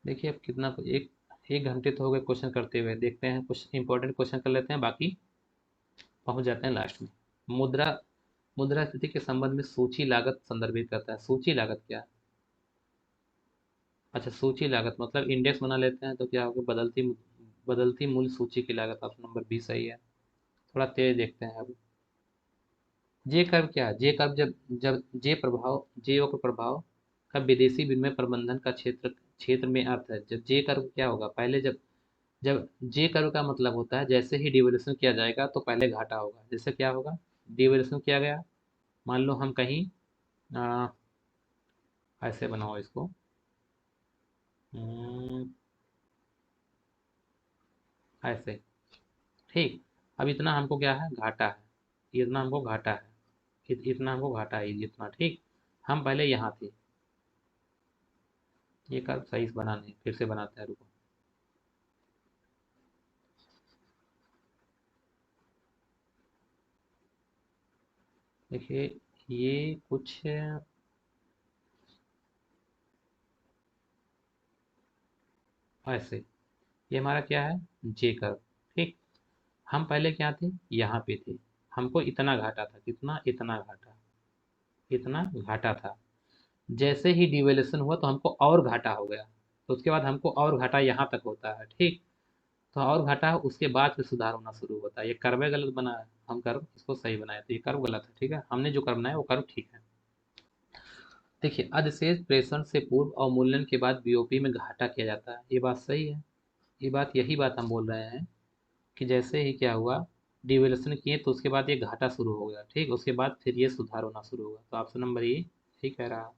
देखिए अब कितना एक एक घंटे तो हो गए क्वेश्चन करते हुए, देखते हैं कुछ इंपॉर्टेंट क्वेश्चन कर लेते हैं, बाकी पहुंच जाते हैं लास्ट में। मुद्रा मुद्रास्फीति के संबंध में सूची लागत संदर्भित करता है। सूची लागत क्या है? अच्छा, सूची लागत मतलब इंडेक्स बना लेते हैं तो क्या होगा, बदलती मूल्य सूची की लागत। ऑप्शन नंबर बी सही है। थोड़ा तेज देखते हैं अब। जे कर्व क्या है? जे कर्व जब जब जे वक्र प्रभाव का विदेशी विनिमय प्रबंधन का क्षेत्र क्षेत्र में अर्थ है। जब जे कर्व क्या होगा, पहले जब जब जे कर्व का मतलब होता है जैसे ही डिवैल्यूएशन किया जाएगा तो पहले घाटा होगा। जैसे क्या होगा, डिवैल्यूएशन किया गया, मान लो हम कहीं आ, ऐसे बनाओ इसको। हम्म, ऐसे, ठीक। अब इतना हमको क्या है, घाटा है, इतना हमको घाटा है, इतना हमको घाटा है, इतना, ठीक। हम पहले यहाँ थे, ये कर्व सही से बना नहीं, फिर से बनाते हैं, रुको। देखिए ये कुछ ऐसे, ये हमारा क्या है, जे कर्व, ठीक। हम पहले क्या थे, यहाँ पे थे, हमको इतना घाटा था, कितना, इतना घाटा, इतना घाटा था। जैसे ही डिवेल्यूशन हुआ तो हमको और घाटा हो गया, तो उसके बाद हमको और घाटा यहाँ तक होता है, ठीक। तो और घाटा उसके बाद फिर सुधार होना शुरू होता है। ये कर्व गलत बना है, हम कर्व इसको सही बनाए, तो ये कर्व गलत है, ठीक है। हमने जो कर्व बनाया वो कर्व ठीक है। देखिए अधिशेष प्रेषण से पूर्व अवमूल्यन के बाद बीओपी में घाटा किया जाता है, ये बात सही है। ये बात, यही बात हम बोल रहे हैं कि जैसे ही क्या हुआ, डिवेल्यूशन किए तो उसके बाद ये घाटा शुरू हो गया, ठीक। उसके बाद फिर ये सुधार होना शुरू होगा, तो ऑप्शन नंबर ये ठीक कह रहा है।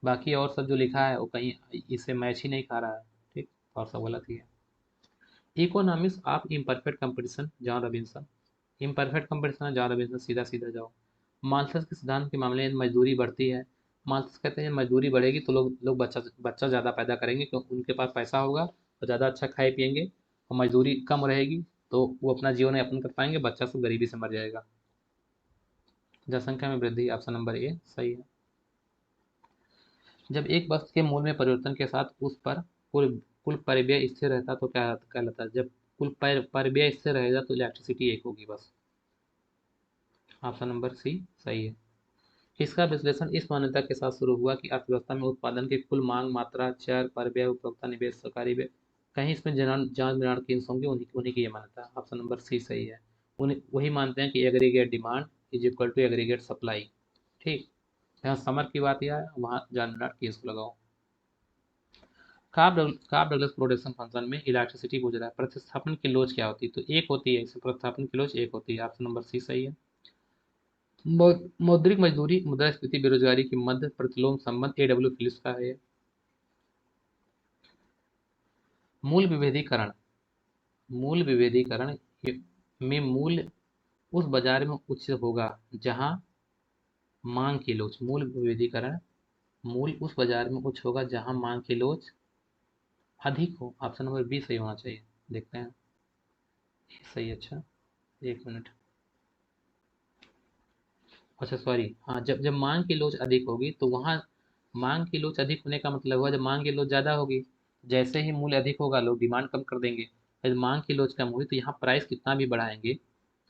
बाकी और सब जो लिखा है वो कहीं इससे मैच ही नहीं खा रहा है, ठीक। और सब गलत ही है। Economics of imperfect competition, John Robinson. Imperfect competition है, जॉन रॉबिन्सन, सीधा सीधा जाओ। माल्थस के सिद्धांत के मामले में मजदूरी बढ़ती है। माल्थस कहते हैं मजदूरी बढ़ेगी तो लोग लोग बच्चा बच्चा ज़्यादा पैदा करेंगे, क्योंकि उनके पास पैसा होगा तो ज़्यादा अच्छा खाए पिएंगे, और मजदूरी कम रहेगी तो वो अपना जीवन यापन कर पाएंगे, बच्चा सब गरीबी से मर जाएगा। जनसंख्या में वृद्धि, ऑप्शन नंबर ए सही है। जब एक वस्तु के मूल्य में परिवर्तन के साथ उस पर कुल कुल परिव्यय स्थिर रहता तो क्या कहलाता है? जब कुल परिव्यय स्थिर रहेगा तो इलेक्ट्रिसिटी एक होगी बस। ऑप्शन नंबर सी सही है। इसका विश्लेषण इस मान्यता के साथ शुरू हुआ कि अर्थव्यवस्था में उत्पादन की कुल मांग, मात्रा, चर, परिव्यय, उपभोक्ता, निवेश, सरकारी व्यय, कहीं इसमें जान निर्माण की होंगे, उन्हीं उन्हीं की ये मान्यता। ऑप्शन नंबर सी सही है। उन्हीं वही मानते हैं कि aggregate demand is equal to aggregate supply, ठीक। यहाँ समर की बात यह है, वहाँ जान निर्माण की इसको लगाओ। कार्ब डगलस प्रोडक्शन फंक्शन में इलेक्ट्रिसिटी पूछ रहा है, प्रतिस्थापन की लोच क्या होती है? तो एक होती है, इसमें प्रतिस्थापन की लोच एक होती है। ऑप्शन नंबर सी सही है। मौद्रिक मजदूरी, मुद्रास्फीति, बेरोजगारी की मध्य प्रतिलोम संबंध एडब्ल्यू फिलिप्स का है। मूल विभेदीकरण, मूल विभेदीकरण में मूल्य उस बाजार में उच्च होगा जहां मांग की लोच, मूल विभेदीकरण, मूल्य उस बाजार में उच्च होगा जहां मांग की लोच अधिक हो। ऑप्शन नंबर बी सही होना चाहिए, देखते हैं। सही, अच्छा, एक मिनट। अच्छा सॉरी, हाँ, जब जब मांग की लोच अधिक होगी तो वहाँ, मांग की लोच अधिक होने का मतलब हुआ जब मांग की लोच ज़्यादा होगी, जैसे ही मूल्य अधिक होगा लोग डिमांड कम कर देंगे। यदि मांग की लोच कम हुई तो यहाँ प्राइस कितना भी बढ़ाएंगे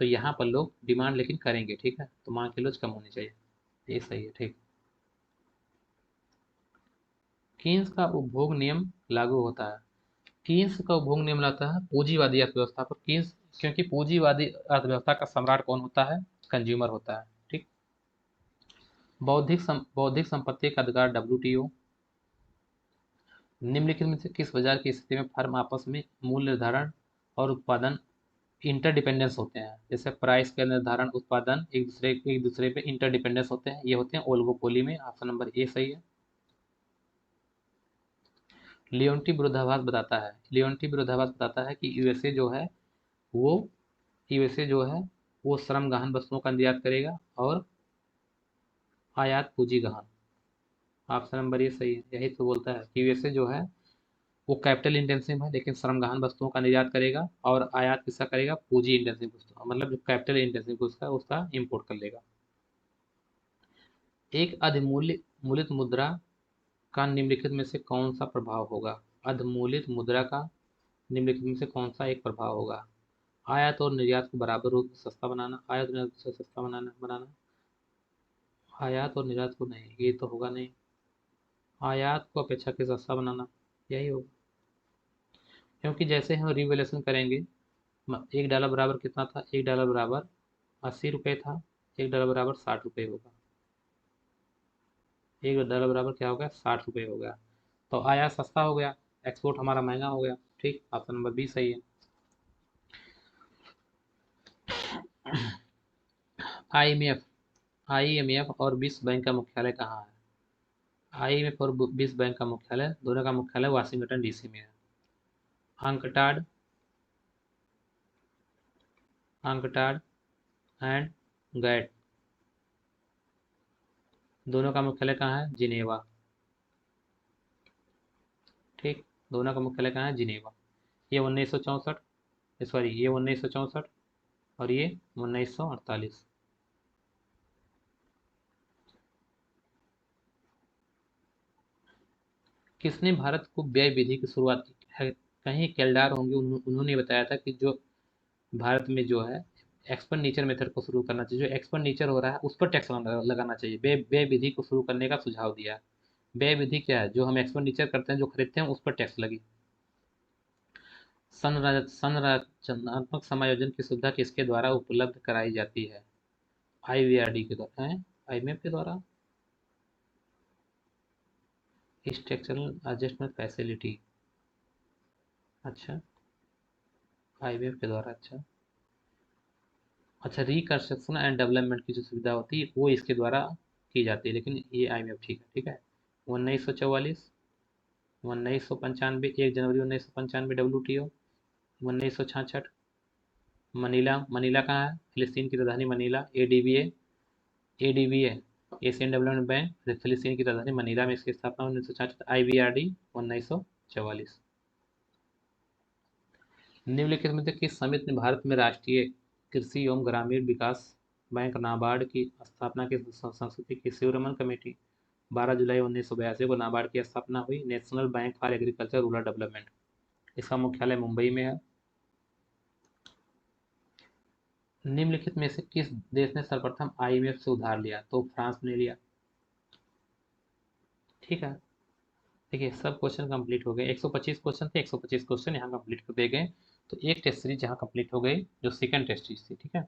तो यहाँ पर लोग डिमांड लेकिन करेंगे, ठीक है। तो मांग की लोच कम होनी चाहिए, ये सही है, ठीक। कीन्स का उपभोग नियम लागू होता है। कीन्स का उपभोग नियम लाता है पूंजीवादी अर्थव्यवस्था पर। कीन्स, क्योंकि पूंजीवादी अर्थव्यवस्था का सम्राट कौन होता है, कंज्यूमर होता है, ठीक। बौद्धिक संपत्ति का अधिकार, डब्ल्यूटीओ। निम्नलिखित में से किस बाजार की स्थिति में फर्म आपस में मूल्य निर्धारण और उत्पादन इंटरडिपेंडेंस होते हैं? जैसे प्राइस का निर्धारण, उत्पादन एक दूसरे पे इंटरडिपेंडेंस होते हैं, ये होते हैं ओलिगोपोली में। ऑप्शन नंबर ए सही है। लियोन्टी विरोधाभास बताता है कि यूएसए जो है वो यूएसए जो है वो श्रम गहन वस्तुओं का निर्यात करेगा और आयात पूंजी गहन। ऑप्शन नंबर ये सही है, यही तो बोलता है कि यूएसए जो है वो कैपिटल इंटेंसिव है लेकिन श्रमगहन वस्तुओं का निर्यात करेगा, और आयात किसका करेगा, पूंजी इंटेंसिव वस्तु, मतलब जो कैपिटल इंटेंसिव उसका उसका इंपोर्ट कर लेगा। एक अधिमूल्य मुद्रा का निम्नलिखित में से कौन सा प्रभाव होगा। अधमूलित मुद्रा का निम्नलिखित में से कौन सा एक प्रभाव होगा। आयात और निर्यात को बराबर रूप से सस्ता बनाना, आयात और निर्यात से सस्ता बनाना, आयात और निर्यात को नहीं, ये तो होगा नहीं, आयात को अपेक्षाकृत सस्ता बनाना, यही होगा। क्योंकि जैसे हम रिवैल्यूएशन करेंगे, $1 बराबर कितना था, $1 बराबर 80 रुपये था, $1 बराबर 60 रुपये होगा, $1 बराबर क्या हो गया, 60 रुपये हो गया। तो आयात सस्ता हो गया, एक्सपोर्ट हमारा महंगा हो गया। ठीक, ऑप्शन नंबर बी सही है। आईएमएफ आईएमएफ और विश्व बैंक का मुख्यालय कहाँ है। आईएमएफ और विश्व बैंक का मुख्यालय, दोनों का मुख्यालय वाशिंगटन डीसी में है। अंकटाड अंकटाड एंड गैट, दोनों का मुख्यालय कहाँ है, जिनेवा। ठीक, दोनों का मुख्यालय कहाँ है, जिनेवा। ये 1964, सॉरी ये 1964 और ये 1948। किसने भारत को व्यय विधि की शुरुआत की है। कहीं केल्डार होंगे, उन्होंने बताया था कि जो भारत में जो है एक्सपेंडिचर मेथड को शुरू करना चाहिए, जो एक्सपेंडिचर हो रहा है उस पर टैक्स लगाना चाहिए, व्यय व्यय विधि को शुरू करने का सुझाव दिया। व्यय विधि क्या है, जो हम एक्सपेंडिचर करते हैं, जो खरीदते हैं, उस पर टैक्स लगी। संरचनात्मक समायोजन की सुविधा किसके द्वारा उपलब्ध कराई जाती है। आईवीआरडी के द्वारा है, आईएमएफ के द्वारा, स्ट्रक्चरल एडजस्टमेंट फैसिलिटी, अच्छा, आईएमएफ के द्वारा, अच्छा अच्छा। रिकंस्ट्रक्शन एंड डेवलपमेंट की जो सुविधा होती है वो इसके द्वारा की जाती है, लेकिन ये आईएमएफ, ठीक है, ठीक है। 1944, 1995, 1 जनवरी 1995 डब्ल्यूटीओ, 1966 मनीला, मनीला कहाँ है, फिलिस्तीन की राजधानी मनीला, एडीबीए, एडीबीए एशियन डेवलपमेंट बैंक, फिलिस्तीन की राजधानी मनीला में इसकी स्थापना 1966, आईबीआरडी 1944। निम्नलिखित में से किस समिति ने भारत में राष्ट्रीय कृषि एवं ग्रामीण विकास बैंक नाबार्ड की स्थापना की संस्कृति की। शिवरमन कमेटी, 12 जुलाई 1982 को नाबार्ड की स्थापना हुई। National bank for agriculture rural development, इसका मुख्यालय मुंबई में है। निम्नलिखित में से किस देश ने सर्वप्रथम आईएमएफ से उधार लिया, तो फ्रांस ने लिया। ठीक है, देखिए सब क्वेश्चन कंप्लीट हो गए, 125 क्वेश्चन थे, 125 क्वेश्चन यहाँ कंप्लीट कर दिए गए। तो एक टेस्ट सीरीज यहाँ कंप्लीट हो गई, जो सेकंड टेस्ट सीरीज थी। ठीक है।